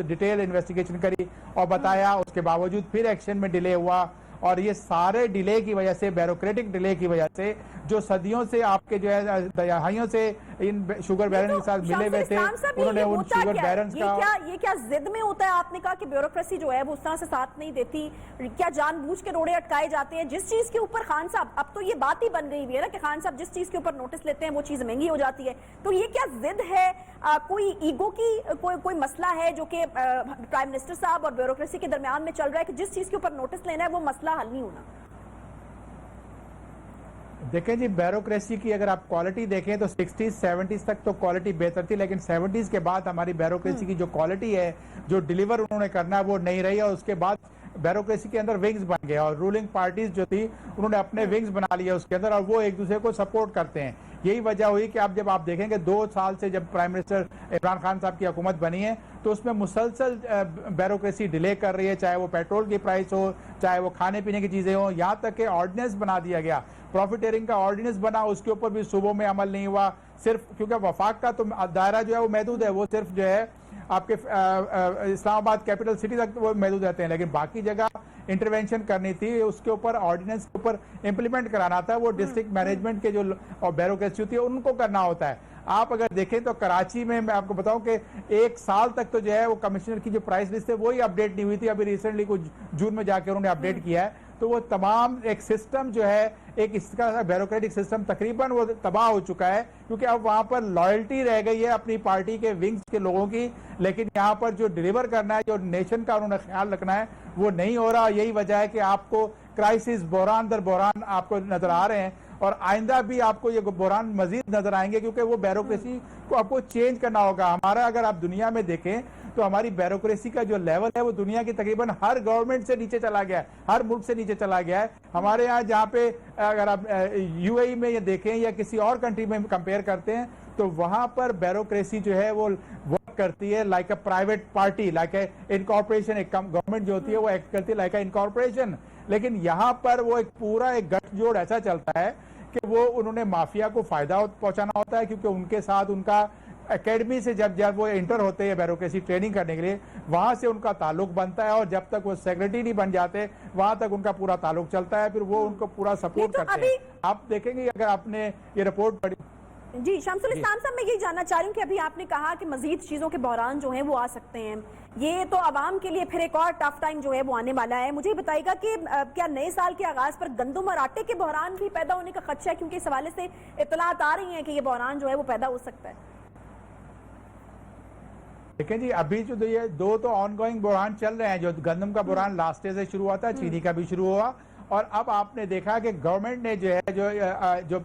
डिटेल इन्वेस्टिगेशन करी और बताया, उसके बावजूद फिर एक्शन में डिले हुआ। और ये सारे डिले की वजह से, ब्यूरोक्रेटिक डिले की वजह से, जो सदियों से आपके जो है दहाइयों से इन शुगर बैरन के साथ मिले हुए थे, उन्होंने उन शुगर बैरन का ये क्या जिद में होता है? आपने कहा कि ब्यूरोक्रेसी जो है वो उस तरह से साथ नहीं देती, क्या जानबूझ के रोड़े अटकाए जाते हैं? जिस चीज के ऊपर खान साहब, अब तो ये बात ही बन गई हुई है ना कि खान साहब जिस चीज के ऊपर नोटिस लेते हैं वो चीज महंगी हो जाती है, तो ये क्या जिद है? कोई ईगो की कोई मसला है जो कि प्राइम मिनिस्टर साहब और ब्यूरोक्रेसी के दरमियान में चल रहा है कि जिस चीज के ऊपर नोटिस लेना है वो मसला हल नहीं होना? देखें जी, ब्यूरोक्रेसी की अगर आप क्वालिटी देखें तो 60s 70s तक तो क्वालिटी बेहतर थी, लेकिन 70s के बाद हमारी ब्यूरोक्रेसी की जो क्वालिटी है, जो डिलीवर उन्होंने करना है वो नहीं रही और उसके बाद ब्यूरोक्रेसी के अंदर विंग्स बन गए और रूलिंग पार्टीज जो थी उन्होंने अपने विंग्स बना लिए उसके अंदर और वो एक दूसरे को सपोर्ट करते हैं। यही वजह हुई कि आप जब आप देखेंगे 2 साल से जब प्राइम मिनिस्टर इमरान खान साहब की हुकूमत बनी है तो उसमें मुसलसल ब्यूरोक्रेसी डिले कर रही है, चाहे वो पेट्रोल की प्राइस हो, चाहे वो खाने पीने की चीजें हो, यहाँ तक कि ऑर्डिनेंस बना दिया गया, प्रॉफिटेरिंग का ऑर्डिनेंस बना, उसके ऊपर भी सूबों में अमल नहीं हुआ। सिर्फ क्योंकि वफाक का तो दायरा जो है वो महदूद है, वो सिर्फ जो है आपके इस्लामाबाद कैपिटल सिटी तक वो महदूद रहते हैं, लेकिन बाकी जगह इंटरवेंशन करनी थी, उसके ऊपर ऑर्डिनेंस के ऊपर इंप्लीमेंट कराना था, वो डिस्ट्रिक्ट मैनेजमेंट के जो ब्यूरोक्रेसी होती है उनको करना होता है। आप अगर देखें तो कराची में मैं आपको बताऊं कि 1 साल तक तो जो है वो कमिश्नर की जो प्राइस लिस्ट है वही अपडेट नहीं हुई थी, अभी रिसेंटली कुछ जून में जाकर उन्होंने अपडेट किया है। तो वो तमाम एक सिस्टम जो है, एक इसका ब्यूरोक्रेटिक सिस्टम तकरीबन वो तबाह हो चुका है, क्योंकि अब वहां पर लॉयल्टी रह गई है अपनी पार्टी के विंग्स के लोगों की, लेकिन यहाँ पर जो डिलीवर करना है, जो नेशन का उन्होंने ख्याल रखना है वो नहीं हो रहा। यही वजह है कि आपको क्राइसिस बहरान दर बहरान आपको नजर आ रहे हैं और आइंदा भी आपको ये बहरान मजीद नजर आएंगे, क्योंकि वो ब्यूरोक्रेसी को आपको चेंज करना होगा। हमारा अगर आप दुनिया में देखें तो हमारी ब्यूरोक्रेसी का जो लेवल है वो दुनिया की तकरीबन हर गवर्नमेंट से नीचे चला गया है, हर मुल्क से नीचे चला गया है। हमारे यहाँ जहाँ पे अगर आप यूएई में ये देखें या किसी और कंट्री में कंपेयर करते हैं तो वहां पर ब्यूरोक्रेसी जो है वो वर्क करती है like a private party, like a incorporation. एक गवर्नमेंट जो होती है वो एक्ट करती है लाइक अ इनकॉर्पोरेशन, लेकिन यहाँ पर वो एक पूरा एक गठजोड़ ऐसा चलता है कि वो उन्होंने माफिया को फायदा पहुंचाना होता है, क्योंकि उनके साथ उनका एकेडमी से जब वो एंटर होते हैं ब्यूरोक्रेसी ट्रेनिंग करने के लिए, वहां से उनका ताल्लुक बनता है और जब तक वो सेक्रेटरी नहीं बन जाते वहां तक उनका पूरा ताल्लुक चलता है, फिर वो उनको पूरा सपोर्ट करते हैं। आप देखेंगे अगर आपने ये रिपोर्ट पढ़ी। जी शमसुल इस्लाम साहब, मैं यही जानना चाह रही हूँ कि अभी आपने कहा कि मजीद चीजों के बहरान जो हैं वो आ सकते हैं, ये तो आवाम के लिए फिर एक और टफ टाइम जो है वो आने वाला है। मुझे बताइएगा कि क्या नए साल के आगाज पर गंदम और आटे के बहरान भी पैदा होने का खदशा है, क्योंकि इस हवाले से इत्तलात आ रही हैं कि ये बहरान जो है वो पैदा हो सकता है। देखिए जी, अभी जो ये दो तो ऑनगोइंग बहरान चल रहे हैं, जो गंदम का बहरान लास्ट डे से शुरू हुआ था, चीनी का भी शुरू हुआ, और अब आपने देखा कि गवर्नमेंट ने जो है जो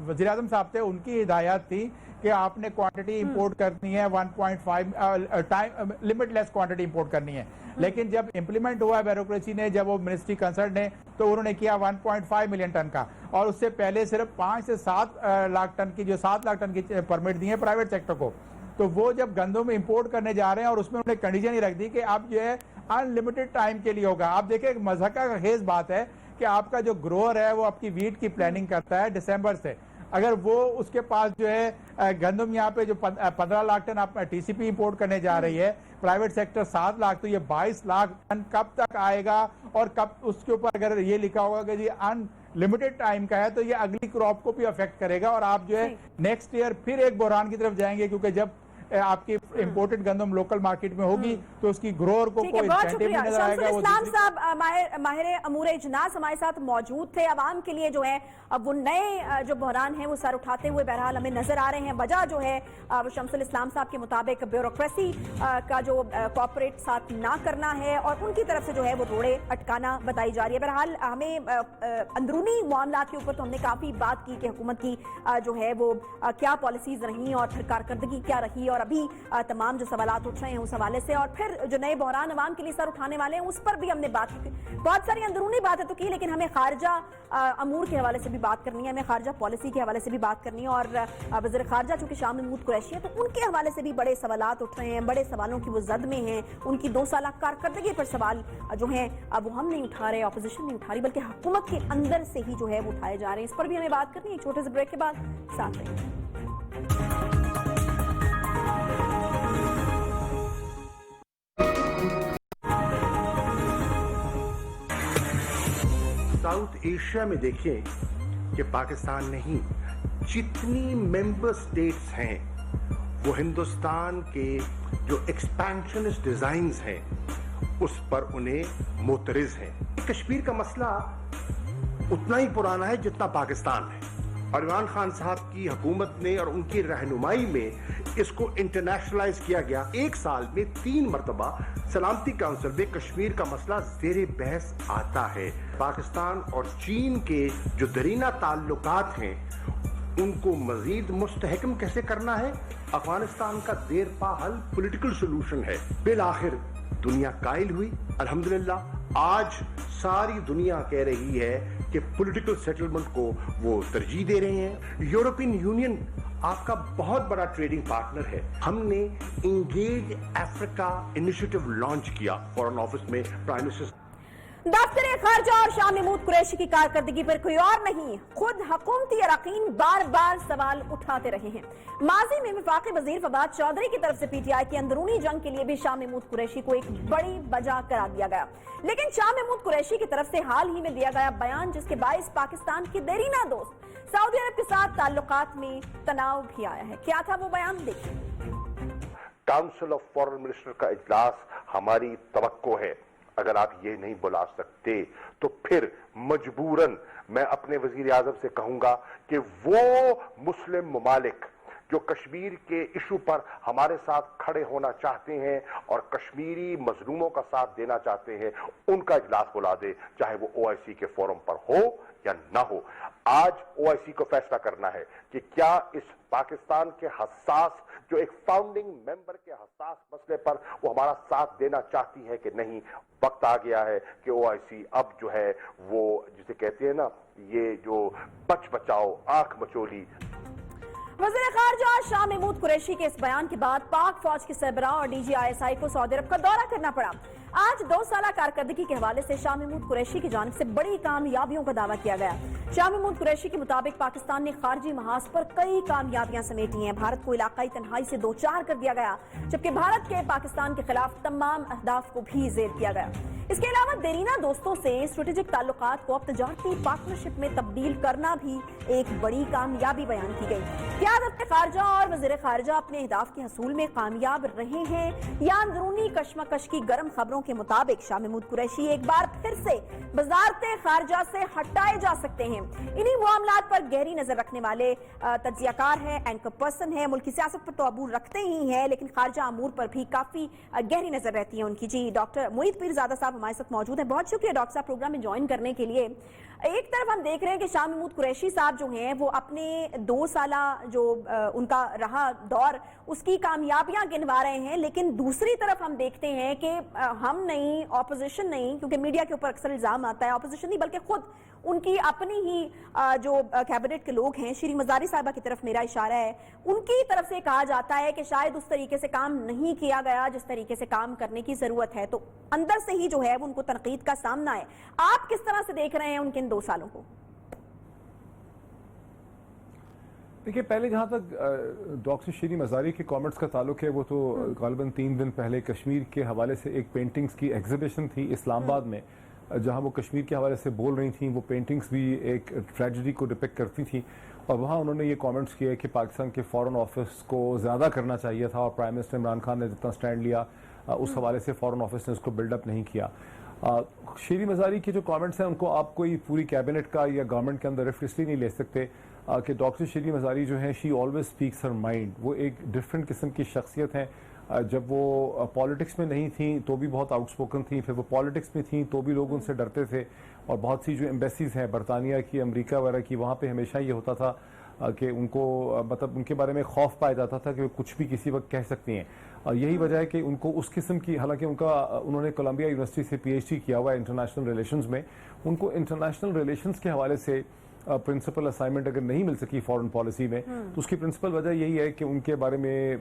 वज़ीर आज़म साहब थे उनकी हिदायत थी कि आपने क्वांटिटी इंपोर्ट करनी है 1.5 टाइम लिमिटलेस क्वांटिटी इंपोर्ट करनी है, लेकिन जब इंप्लीमेंट हुआ ब्यूरोक्रेसी ने, जब वो मिनिस्ट्री कंसर्न ने, तो उन्होंने किया 1.5 मिलियन टन का, और उससे पहले सिर्फ 5 से 7 लाख टन की, जो 7 लाख टन की परमिट दी है प्राइवेट सेक्टर को। तो वो जब गंदम इंपोर्ट करने जा रहे हैं और उसमें उन्होंने कंडीशन ही रख दी कि आप जो है अनलिमिटेड टाइम के लिए होगा। आप देखिए एक मज़हका का खेज बात है कि आपका जो ग्रोअर है वो आपकी वीट की प्लानिंग करता है दिसंबर से, अगर वो उसके पास जो है गंदम यहाँ पे जो 15 लाख टन आप टीसीपी इंपोर्ट करने जा रही है, प्राइवेट सेक्टर 7 लाख, तो ये 22 लाख टन कब तक आएगा, और कब उसके ऊपर अगर ये लिखा होगा कि ये अनलिमिटेड टाइम का है तो ये अगली क्रॉप को भी अफेक्ट करेगा, और आप जो है नेक्स्ट ईयर फिर एक बहरान की तरफ जाएंगे, क्योंकि जब आपकी इंपोर्टेड गंदम लोकल मार्केट में होगी तो उसकी ग्रोअर को कोई इंसेंटिव नहीं नजर आएगा। इस्लाम साहब माहिर अमूर इजनास हमारे साथ मौजूद थे। आवाम के लिए जो है अब वो नए जो बहरान है वो सर उठाते हुए बहरहाल हमें नजर आ रहे हैं। वजह जो है वो शमसुल इस्लाम साहब के मुताबिक ब्यूरोक्रेसी का जो कॉर्पोरेट साथ ना करना है और उनकी तरफ से जो है वो रोड़े अटकाना बताई जा रही है। बहरहाल हमें अंदरूनी मामला के ऊपर तो हमने काफी बात की कि हुकूमत की जो है वो क्या पॉलिसीज रही और फिर कारकर्दगी क्या रही, और अभी तमाम जो सवालात उठ रहे हैं उस हवाले से, और फिर जो नए बहरान अवाम के लिए सर उठाने वाले हैं उस पर भी हमने बात की। बहुत सारी अंदरूनी बातें तो की, लेकिन हमें खारजा अमूर के हवाले से भी बात करनी है, हमें खारजा पॉलिसी के हवाले से भी बात करनी है। और वज़ीर खारजा चूंकि शाह महमूद कुरैशी है तो उनके हवाले से भी बड़े सवालात उठ रहे हैं, बड़े सवालों की वो जद में हैं। उनकी 2 साल कारकर्दगी पर सवाल जो है वो हम नहीं उठा रहे, ऑपोजिशन नहीं उठा रही, बल्कि हुकूमत के अंदर से ही जो है वो उठाए जा रहे हैं। इस पर भी हमें बात करनी है। छोटे से ब्रेक के बाद साथ रहें। साउथ एशिया में देखिए कि पाकिस्तान नहीं, जितनी मेंबर स्टेट्स हैं वो हिंदुस्तान के जो एक्सपेंशनिस्ट डिजाइन्स हैं उस पर उन्हें मोतरिज है। कश्मीर का मसला उतना ही पुराना है जितना पाकिस्तान है, और इमरान खान साहब की हुकूमत ने और उनकी रहनुमाई में इसको इंटरनेशनलाइज किया गया। 1 साल में 3 मरतबा सलामती काउंसिल में कश्मीर का मसला ज़ेरे बहस आता है। पाकिस्तान और चीन के जो दरीना ताल्लुकात हैं उनको मजीद मुस्तहकम कैसे करना है, अफगानिस्तान का देर पा हल पॉलिटिकल सोल्यूशन है। बिल आखिर दुनिया कायल हुई। अल्हम्दुलिल्लाह आज सारी दुनिया कह रही है कि पॉलिटिकल सेटलमेंट को वो तरजीह दे रहे हैं। यूरोपियन यूनियन आपका बहुत बड़ा ट्रेडिंग पार्टनर है। हमने इंगेज अफ्रीका इनिशिएटिव लॉन्च किया फॉरेन ऑफिस में प्राइम मिनिस्टर। दफ्तर खारजा और शाह महमूद कुरैशी की कारकर्दगी पर कोई और नहीं, खुद हुकूमती अरकान बार बार सवाल उठाते रहे हैं। माजी में वफाकी वजीर फवाद चौधरी की तरफ से पीटीआई की अंदरूनी जंग के लिए भी शाह महमूद कुरैशी को एक बड़ी वजह करार दिया गया, लेकिन शाह महमूद कुरैशी की तरफ से हाल ही में दिया गया बयान जिसके बायस पाकिस्तान की देरीना दोस्त सऊदी अरब के साथ ताल्लुकात में तनाव भी आया है। क्या था वो बयान, देखिए। काउंसिल ऑफ फॉरेन मिनिस्टर का इजलास हमारी तवक्को है। अगर आप ये नहीं बुला सकते तो फिर मजबूरन मैं अपने वजीर आजम से कहूंगा कि वो मुस्लिम ममालिक جو کشمیر کے ایشو پر ہمارے ساتھ کھڑے ہونا چاہتے ہیں اور کشمیری مظلوموں کا ساتھ دینا چاہتے ہیں ان کا اجلاس بلا دے، چاہے وہ OIC کے فورم پر ہو یا نہ ہو۔ آج OIC کو فیصلہ کرنا ہے کہ کیا اس پاکستان کے حساس، جو ایک فاؤنڈنگ ممبر کے حساس مسئلے پر وہ ہمارا ساتھ دینا چاہتی ہے کہ نہیں۔ وقت آ گیا ہے کہ OIC اب جو ہے وہ جسے کہتے ہیں نا، یہ جو بچ بچاؤ آنکھ مچولی۔ وزیر خارجہ شاہ محمود قریشی کے اس بیان کے بعد پاک فوج کے سربراہ اور DGISI کو سعودی عرب کا دورہ کرنا پڑا۔ آج 2 سالہ کارکردگی کے حوالے سے شاہ محمود قریشی کی جانب سے بڑی کامیابیوں کا دعویٰ کیا گیا۔ شاہ محمود قریشی کے مطابق پاکستان نے خارجی محاذ پر کئی کامیابیاں سمیٹی ہیں۔ بھارت کو علاقائی تنہائی سے دوچار کر دیا گیا، جبکہ بھارت کے پاکستان کے خلاف تمام اہداف کو بھی زیر کیا گیا۔ اس کے علاوہ دیرینہ دوستوں سے اسٹریٹجک تعلقات کو اب تجارتی پارٹنرشپ میں تبدیل کرنا بھی ایک بڑی کامیابی بیان کی گئی۔ کیا وزیر خارجہ اور وزیر خارجہ اپنے اہداف کے حصول میں کامیاب رہے ہیں یا اندرونی کشمکش کی گرم خبروں کے مطابق شاہ محمود قریشی ایک بار پھر سے وزارت خارجہ سے ہٹائے جا سکتے ہیں؟ انہی معاملات پر گہری نظر رکھنے والے تجزیہ کار ہیں، اینکر پرسن ہیں، ملکی سیاست پر تو عبور رکھتے ہی ہیں لیکن خارجہ امور پر بھی کافی گہری نظر رہتی ہے ان کی۔ جی ڈاکٹر معید پیرزادہ صاحب ہمارے ساتھ موجود ہیں، بہت شکریہ ڈاکٹر صاحب پروگرام میں جوائن کرنے کے لیے۔ ایک طرف ہم دیکھ رہے ہیں کہ شاہ محمود قریشی صاحب جو ہیں وہ اپنے 2 سالہ جو ان کا رہا دور اس کی کامیابیاں گنوا رہے ہیں، لیکن دوسری طرف ہم دیکھتے ہیں کہ ہم نہیں، اپوزیشن نہیں، کیونکہ میڈیا کے اوپر اکثر الزام آتا ہے، اپوزیشن نہیں بلکہ خود ان کی اپنی ہی جو کیبنٹ کے لوگ ہیں، شیریں مزاری صاحبہ کی طرف میرا اشارہ ہے، ان کی طرف سے کہا جاتا ہے کہ شاید اس طریقے سے کام نہیں کیا گیا جس طریقے سے کام کرنے کی ضرورت ہے، تو اندر سے ہی جو ہے وہ ان کو تنقید کا سامنا ہے۔ آپ کس طرح سے دیکھ رہے ہیں ان کے ان 2 سالوں کو؟ دیکھیے، پہلے جہاں تک ڈاکٹر شیریں مزاری کے کامنٹس کا تعلق ہے، وہ تو غالباً 3 دن پہلے کشمیر کے حوالے سے ایک پینٹنگز کی ایگزیبیشن تھی اسلام آباد میں، جہاں وہ کشمیر کے حوالے سے بول رہی تھیں۔ وہ پینٹنگز بھی ایک ٹریجڈی کو ڈپکٹ کرتی تھیں، اور وہاں انہوں نے یہ کامنٹس کیے کہ پاکستان کے فارن آفس کو زیادہ کرنا چاہیے تھا، اور پرائم منسٹر عمران خان نے جتنا سٹینڈ لیا اس حوالے سے فارن آفس نے اس کو بلڈ اپ نہیں کیا۔ شیریں مزاری کے جو کامنٹس ہیں ان کو آپ کوئی پوری کیبنٹ کا یا گورنمنٹ کے اندر اس لیے نہیں لے سکتے کہ ڈاکٹر شیریں مزاری جو ہیں she always speaks her mind. وہ ایک ڈفرینٹ قسم کی شخصیت ہیں۔ جب وہ پالیٹکس میں نہیں تھیں تو بھی بہت آؤٹ اسپوکن تھیں، پھر وہ پالیٹکس میں تھیں تو بھی لوگ ان سے ڈرتے تھے، اور بہت سی جو ایمبیسیز ہیں برطانیہ کی، امریکہ وغیرہ کی، وہاں پہ ہمیشہ یہ ہوتا تھا کہ ان کو مطلب ان کے بارے میں خوف پایا جاتا تھا کہ وہ کچھ بھی کسی وقت کہہ سکتی ہیں، اور یہی وجہ ہے کہ ان کو اس قسم کی، حالانکہ انہوں نے کولمبیا یونیورسٹی سے PhD کیا ہوا ہے انٹرنیشنل ریلیشنز میں، ان کو انٹرنیشنل ریلیشنز کے حوالے سے پرنسپل اسائنمنٹ اگر نہیں مل سکی فارن پالیسی میں، تو اس کی پرنسپل وجہ یہی ہے کہ ان کے بارے میں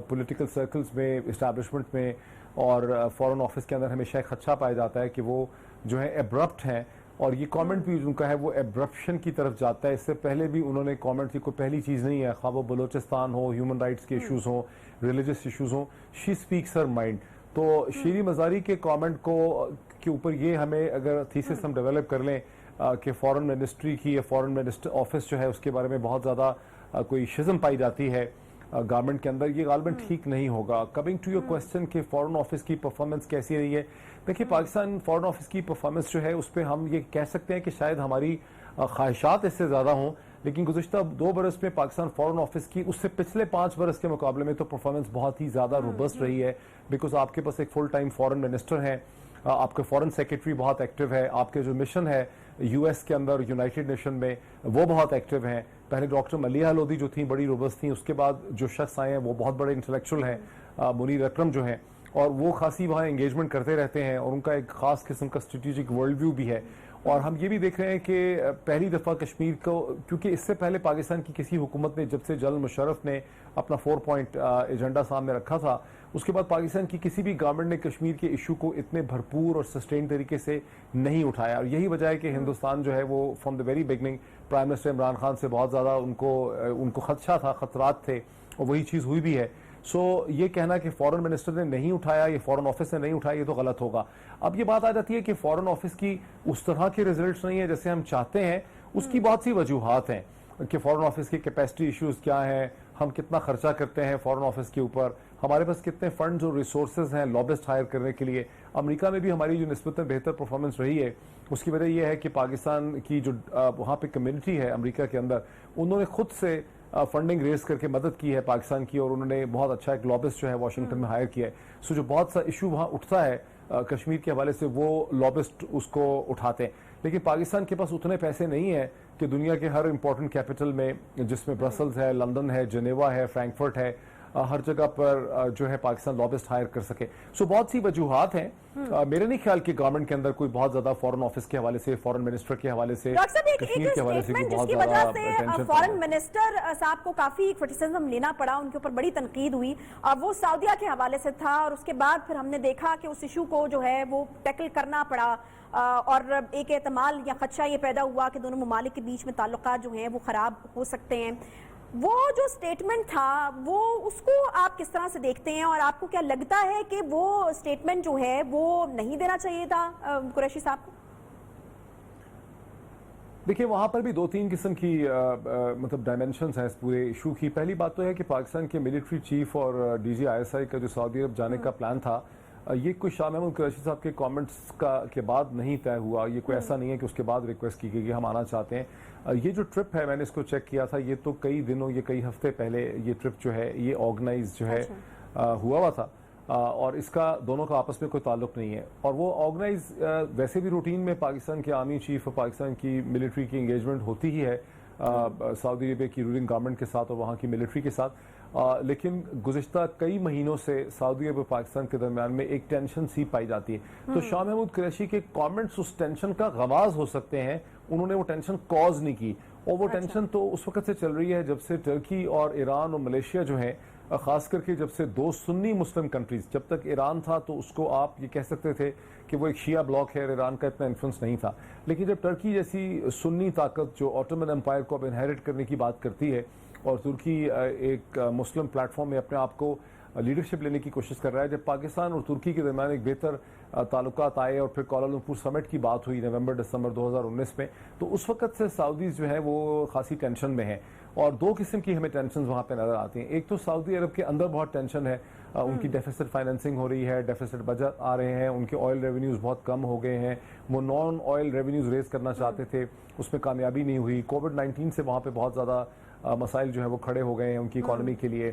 پولیٹیکل سرکلز میں، اسٹیبلشمنٹ میں اور فارن آفس کے اندر ہمیشہ ایک خدشہ پایا جاتا ہے کہ وہ جو ہے ایبرپٹ ہیں، اور یہ کامنٹ بھی ان کا ہے وہ ایبرپشن کی طرف جاتا ہے۔ اس سے پہلے بھی انہوں نے کامنٹ کی، کوئی پہلی چیز نہیں ہے، خواہ وہ بلوچستان ہو، ہیومن رائٹس کے ایشوز ہوں، ریلیجس ایشوز ہوں، شی اسپیکس ہر مائنڈ۔ تو شیریں مزاری کے کامنٹ کے اوپر یہ ہمیں اگر تھیسس ہم ڈیولپ کر لیں کہ فارن منسٹری کی یا فارن منسٹر آفس جو ہے اس کے بارے میں بہت زیادہ کوئی شزم پائی جاتی ہے گورنمنٹ کے اندر، یہ غالباً ٹھیک نہیں ہوگا۔ کمنگ ٹو یور کوسچن کہ فارن آفس کی پرفارمنس کیسی رہی ہے، دیکھیے پاکستان فارن آفس کی پرفارمنس جو ہے اس پہ ہم یہ کہہ سکتے ہیں کہ شاید ہماری خواہشات اس سے زیادہ ہوں، لیکن گزشتہ 2 برس میں پاکستان فارن آفس کی اس سے پچھلے 5 برس کے مقابلے میں تو پرفارمنس بہت ہی زیادہ روبسٹ رہی ہے، بیکاز آپ کے پاس ایک فل ٹائم فارن منسٹر ہیں، آپ کا فارن سیکرٹری بہت ایکٹیو ہے، آپ کے جو مشن ہے US کے اندر یونائٹڈ نیشن میں وہ بہت ایکٹیو ہیں۔ پہلے ڈاکٹر ملیحہ لودھی جو تھیں بڑی روبسٹ تھیں، اس کے بعد جو شخص آئے ہیں وہ بہت بڑے انٹلیکچوئل ہیں، منیر اکرم جو ہیں، اور وہ خاصی وہاں انگیجمنٹ کرتے رہتے ہیں، اور ان کا ایک خاص قسم کا اسٹریٹجک ورلڈ ویو بھی ہے۔ اور ہم یہ بھی دیکھ رہے ہیں کہ پہلی دفعہ کشمیر کو، کیونکہ اس سے پہلے پاکستان کی کسی حکومت نے جب سے جنرل مشرف نے اپنا 4 پوائنٹ ایجنڈا سامنے رکھا تھا، اس کے بعد پاکستان کی کسی بھی گورنمنٹ نے کشمیر کے ایشو کو اتنے بھرپور اور سسٹین طریقے سے نہیں اٹھایا، اور یہی وجہ ہے کہ ہندوستان جو ہے وہ from the very beginning prime minister Imran Khan سے بہت زیادہ ان کو خدشہ تھا، خطرات تھے، اور وہی چیز ہوئی بھی ہے۔ سو یہ کہنا کہ فارن منسٹر نے نہیں اٹھایا، یہ فارن آفس نے نہیں اٹھایا، یہ تو غلط ہوگا۔ اب یہ بات آ جاتی ہے کہ فارن آفس کی اس طرح کے ریزلٹس نہیں ہیں جیسے ہم چاہتے ہیں، اس کی بہت سی وجوہات ہیں کہ فارن آفس کی کیپیسٹی ایشوز کیا ہیں، ہم کتنا خرچہ کرتے ہیں فارن آفس کے اوپر، ہمارے پاس کتنے فنڈز اور ریسورسز ہیں لابسٹ ہائر کرنے کے لیے۔ امریکہ میں بھی ہماری جو نسبتاً بہتر پرفارمنس رہی ہے، اس کی وجہ یہ ہے کہ پاکستان کی جو وہاں پہ کمیونٹی ہے امریکہ کے اندر، انہوں نے خود سے فنڈنگ ریز کر کے مدد کی ہے پاکستان کی, اور انہوں نے بہت اچھا ایک لابسٹ جو ہے واشنگٹن میں ہائر کیا ہے. سو جو بہت سا ایشو وہاں اٹھتا ہے کشمیر کے حوالے سے وہ لابسٹ اس کو اٹھاتے ہیں. لیکن پاکستان کے پاس اتنے پیسے نہیں ہیں کہ دنیا کے ہر امپورٹنٹ کیپٹل میں, جس میں برسلز ہے, لندن ہے, جنیوا ہے, فرینکفرٹ ہے, ہر جگہ پر جو ہے پاکستان لابسٹ ہائر کر سکے. سو بہت سی وجوہات ہیں. میرے نہیں خیال کہ گورنمنٹ کے اندر کوئی بہت زیادہ فورن آفس کے حوالے سے, فورن منسٹر کے حوالے سے, کشمیر کے حوالے سے جس کی وجہ سے فورن منسٹر صاحب کو کافی کرٹیسزم لینا پڑا, ان کے اوپر بڑی تنقید ہوئی, وہ سعودیہ کے حوالے سے تھا, اور اس کے بعد پھر ہم نے دیکھا کہ اس ایشو کو جو ہے وہ ٹیکل کرنا پڑا, اور ایک احتمال یا خدشہ یہ پیدا ہوا کہ دونوں ممالک کے بیچ میں تعلقات جو ہیں وہ خراب ہو سکتے ہیں. وہ جو سٹیٹمنٹ تھا وہ اس کو آپ کس طرح سے دیکھتے ہیں, اور آپ کو کیا لگتا ہے کہ وہ سٹیٹمنٹ جو ہے وہ نہیں دینا چاہیے تھا قریشی صاحب کو؟ دیکھیں وہاں پر بھی دو تین قسم کی مطلب ڈائمینشنز ہیں اس پورے ایشو کی. پہلی بات تو ہے کہ پاکستان کے ملٹری چیف اور ڈی جی ISI کا جو سعودی عرب جانے کا پلان تھا, یہ کوئی شاہ محمود قریشی صاحب کے کامنٹس کے بعد نہیں طے ہوا. یہ کوئی ایسا نہیں ہے کہ اس کے بعد ریکویسٹ کی گئی کہ ہم آنا چاہتے ہیں. یہ جو ٹرپ ہے, میں نے اس کو چیک کیا تھا, یہ تو کئی دنوں, یہ کئی ہفتے پہلے یہ ٹرپ جو ہے یہ آرگنائز جو ہے ہوا تھا, اور اس کا دونوں کا آپس میں کوئی تعلق نہیں ہے. اور وہ آرگنائز ویسے بھی روٹین میں پاکستان کے آرمی چیف اور پاکستان کی ملٹری کی انگیجمنٹ ہوتی ہی ہے سعودی عربیہ کی رولنگ گورنمنٹ کے ساتھ اور وہاں کی ملٹری کے ساتھ. لیکن گزشتہ کئی مہینوں سے سعودی عرب اور پاکستان کے درمیان میں ایک ٹینشن سی پائی جاتی ہے. تو شاہ محمود قریشی کے کامنٹس اس ٹینشن کا غواز ہو سکتے ہیں, انہوں نے وہ ٹینشن کاز نہیں کی. اور وہ ٹینشن تو اس وقت سے چل رہی ہے جب سے ٹرکی اور ایران اور ملیشیا جو ہیں, خاص کر کے جب سے دو سنی مسلم کنٹریز, جب تک ایران تھا تو اس کو آپ یہ کہہ سکتے تھے کہ وہ ایک شیعہ بلاک ہے اور ایران کا اتنا انفلوئنس نہیں تھا. لیکن جب ٹرکی جیسی سنی طاقت جو آٹومن امپائر کو اب انہیریٹ کرنے کی بات کرتی ہے, اور ترکی ایک مسلم پلیٹ فارم میں اپنے آپ کو لیڈرشپ لینے کی کوشش کر رہا ہے, جب پاکستان اور ترکی کے درمیان ایک بہتر تعلقات آئے اور پھر کوالالمپور سمٹ کی بات ہوئی نومبر دسمبر 2019 میں, تو اس وقت سے سعودیز جو ہے وہ خاصی ٹینشن میں ہیں. اور دو قسم کی ہمیں ٹینشنز وہاں پہ نظر آتی ہیں. ایک تو سعودی عرب کے اندر بہت ٹینشن ہے, ان کی ڈیفیسٹ فائنینسنگ ہو رہی ہے, ڈیفیسٹ بجٹ آ رہے ہیں, ان کے آئل ریونیوز بہت کم ہو گئے ہیں, وہ نان آئل ریونیوز ریز کرنا چاہتے تھے, اس میں کامیابی نہیں ہوئی. کووڈ-19 سے وہاں پہ بہت زیادہ مسائل جو ہے وہ کھڑے ہو گئے ہیں ان کی اکانومی کے لیے.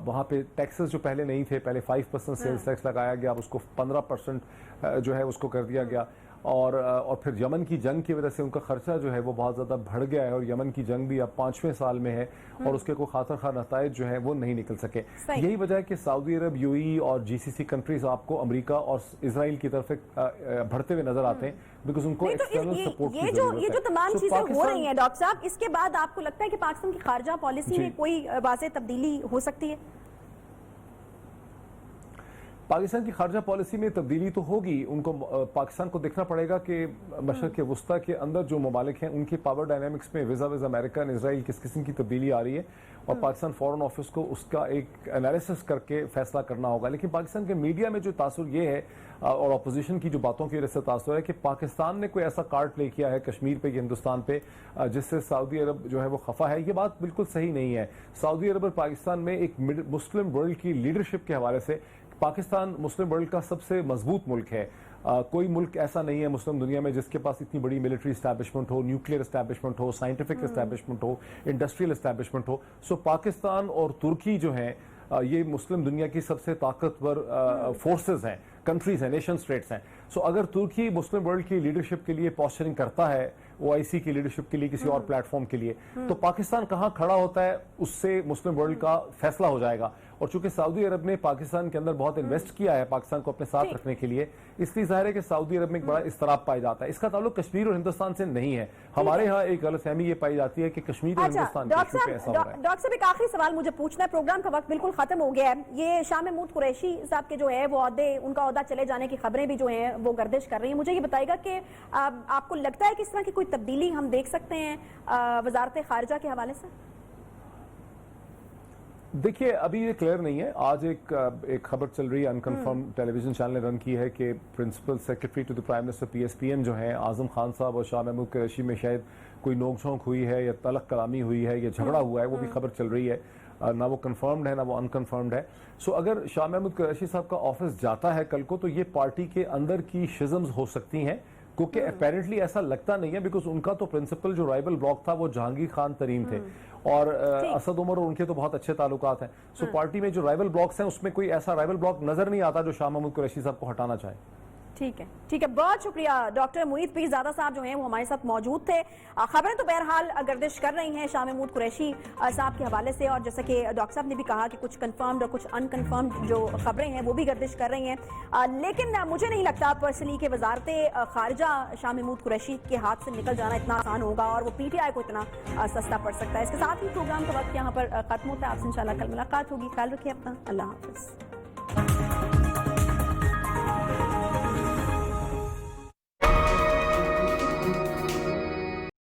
وہاں پہ ٹیکسز جو پہلے نہیں تھے, پہلے 5% سیلز ٹیکس لگایا گیا, اب اس کو 15% جو ہے اس کو کر دیا گیا. اور پھر یمن کی جنگ کی وجہ سے ان کا خرچہ جو ہے وہ بہت زیادہ بڑھ گیا ہے, اور یمن کی جنگ بھی اب 5ویں سال میں ہے, اور اس کے کوئی خاطر خواہ نتائج جو ہے وہ نہیں نکل سکے. یہی وجہ ہے کہ سعودی عرب, UAE اور GCC کنٹریز آپ کو امریکہ اور اسرائیل کی طرف بڑھتے ہوئے نظر آتے ہیں, بیکاز ان کو ایکسٹرنل سپورٹ کی ضرورت ہے. یہ جو تمام چیزیں ہو رہی ہیں ڈاکٹر صاحب, اس کے بعد آپ کو لگتا ہے کہ پاکستان کی خارجہ پالیسی میں کوئی واضح تبدیلی ہو سکتی ہے؟ پاکستان کی خارجہ پالیسی میں تبدیلی تو ہوگی. ان کو پاکستان کو دیکھنا پڑے گا کہ مشرق وسطیٰ کے اندر جو ممالک ہیں ان کے پاور ڈائنامکس میں وز امریکہ اور اسرائیل کس قسم کی تبدیلی آ رہی ہے, اور پاکستان فورن آفس کو اس کا ایک انالیسس کر کے فیصلہ کرنا ہوگا. لیکن پاکستان کے میڈیا میں جو تاثر یہ ہے, اور اپوزیشن کی جو باتوں کی وجہ سے تاثر ہے, کہ پاکستان نے کوئی ایسا کارڈ پلے کیا ہے کشمیر پہ یا ہندوستان پہ جس سے سعودی عرب جو ہے وہ خفا ہے. یہ بات بالکل صحیح نہیں ہے. سعودی عرب اور پاکستان میں ایک مسلم ورلڈ کی لیڈرشپ کے حوالے سے پاکستان مسلم ورلڈ کا سب سے مضبوط ملک ہے. کوئی ملک ایسا نہیں ہے مسلم دنیا میں جس کے پاس اتنی بڑی ملٹری اسٹیبلشمنٹ ہو, نیوکلیئر اسٹیبلشمنٹ ہو, سائنٹیفک اسٹیبلشمنٹ ہو, انڈسٹریل اسٹیبلشمنٹ ہو. سو پاکستان اور ترکی جو ہیں یہ مسلم دنیا کی سب سے طاقتور فورسز ہیں, کنٹریز ہیں, نیشن اسٹیٹس ہیں. سو اگر ترکی مسلم ورلڈ کی لیڈرشپ کے لیے پوسچرنگ کرتا ہے, OIC کی لیڈرشپ کے لیے, کسی اور پلیٹ فارم کے لیے, تو پاکستان کہاں کھڑا ہوتا ہے اس سے مسلم ورلڈ کا فیصلہ ہو جائے گا. اور چونکہ سعودی عرب نے پاکستان کے اندر بہت انویسٹ کیا ہے پاکستان کو اپنے ساتھ رکھنے کے لیے, اس لیے ظاہر ہے کہ سعودی عرب میں ایک بڑا اضطراب پایا جاتا ہے. اس کا تعلق کشمیر اور ہندوستان سے نہیں ہے. ہمارے ہاں ایک غلط فہمی یہ پائی جاتی ہے کہ کشمیر اور ہندوستان کے ایشو پہ ایسا ہو رہا ہے. ڈاکٹر صاحب ایک آخری سوال مجھے پوچھنا ہے, پروگرام کا وقت بالکل ختم ہو گیا ہے. یہ شاہ محمود قریشی صاحب کے جو ہے وہ ان کا عہدہ چلے جانے کی خبریں بھی جو ہیں وہ گردش کر رہی ہیں. مجھے یہ بتائے گا کہ آپ کو لگتا ہے کہ اس طرح کی کوئی تبدیلی ہم دیکھ سکتے ہیں وزارت خارجہ کے حوالے سے؟ دیکھیے ابھی یہ کلیئر نہیں ہے. آج ایک خبر چل رہی ہے, انکنفرم ٹیلی ویژن چینل نے رن کی ہے, کہ principal secretary to the prime minister PSPM جو ہیں اعظم خان صاحب اور شاہ محمود قریشی میں شاید کوئی نوک جھونک ہوئی ہے, یا تلخ کلامی ہوئی ہے, یا جھگڑا ہوا ہے. وہ بھی خبر چل رہی ہے, نہ وہ کنفرمڈ ہے نہ وہ انکنفرمڈ ہے. سو اگر شاہ محمود قریشی صاحب کا آفس جاتا ہے کل کو, تو یہ پارٹی کے اندر کی شزمز ہو سکتی ہیں, کیونکہ اپیرنٹلی ایسا لگتا نہیں ہے, بیکاز ان کا تو پرنسپل جو رائبل بلاک تھا وہ جہانگیر خان ترین تھے, اور اسد عمر اور ان کے تو بہت اچھے تعلقات ہیں. سو پارٹی میں جو رائیول بلاکس ہیں اس میں کوئی ایسا رائیول بلاک نظر نہیں آتا جو شاہ محمود قریشی صاحب کو ہٹانا چاہے. ٹھیک ہے, بہت شکریہ ڈاکٹر معید پیر زادہ صاحب جو ہیں وہ ہمارے ساتھ موجود تھے. خبریں تو بہرحال گردش کر رہی ہیں شاہ محمود قریشی صاحب کے حوالے سے, اور جیسا کہ ڈاکٹر صاحب نے بھی کہا کہ کچھ کنفرمڈ اور کچھ ان کنفرمڈ جو خبریں ہیں وہ بھی گردش کر رہی ہیں, لیکن مجھے نہیں لگتا پرسنلی کہ وزارت خارجہ شاہ محمود قریشی کے ہاتھ سے نکل جانا اتنا آسان ہوگا اور وہ پی ٹی آئی کو اتنا سستا پڑ سکتا ہے. اس کے ساتھ ہی پروگرام کا وقت یہاں پر ختم ہوتا ہے. آپ سے انشاءاللہ کل ملاقات ہوگی. خیال رکھیے اپنا. اللہ حافظ.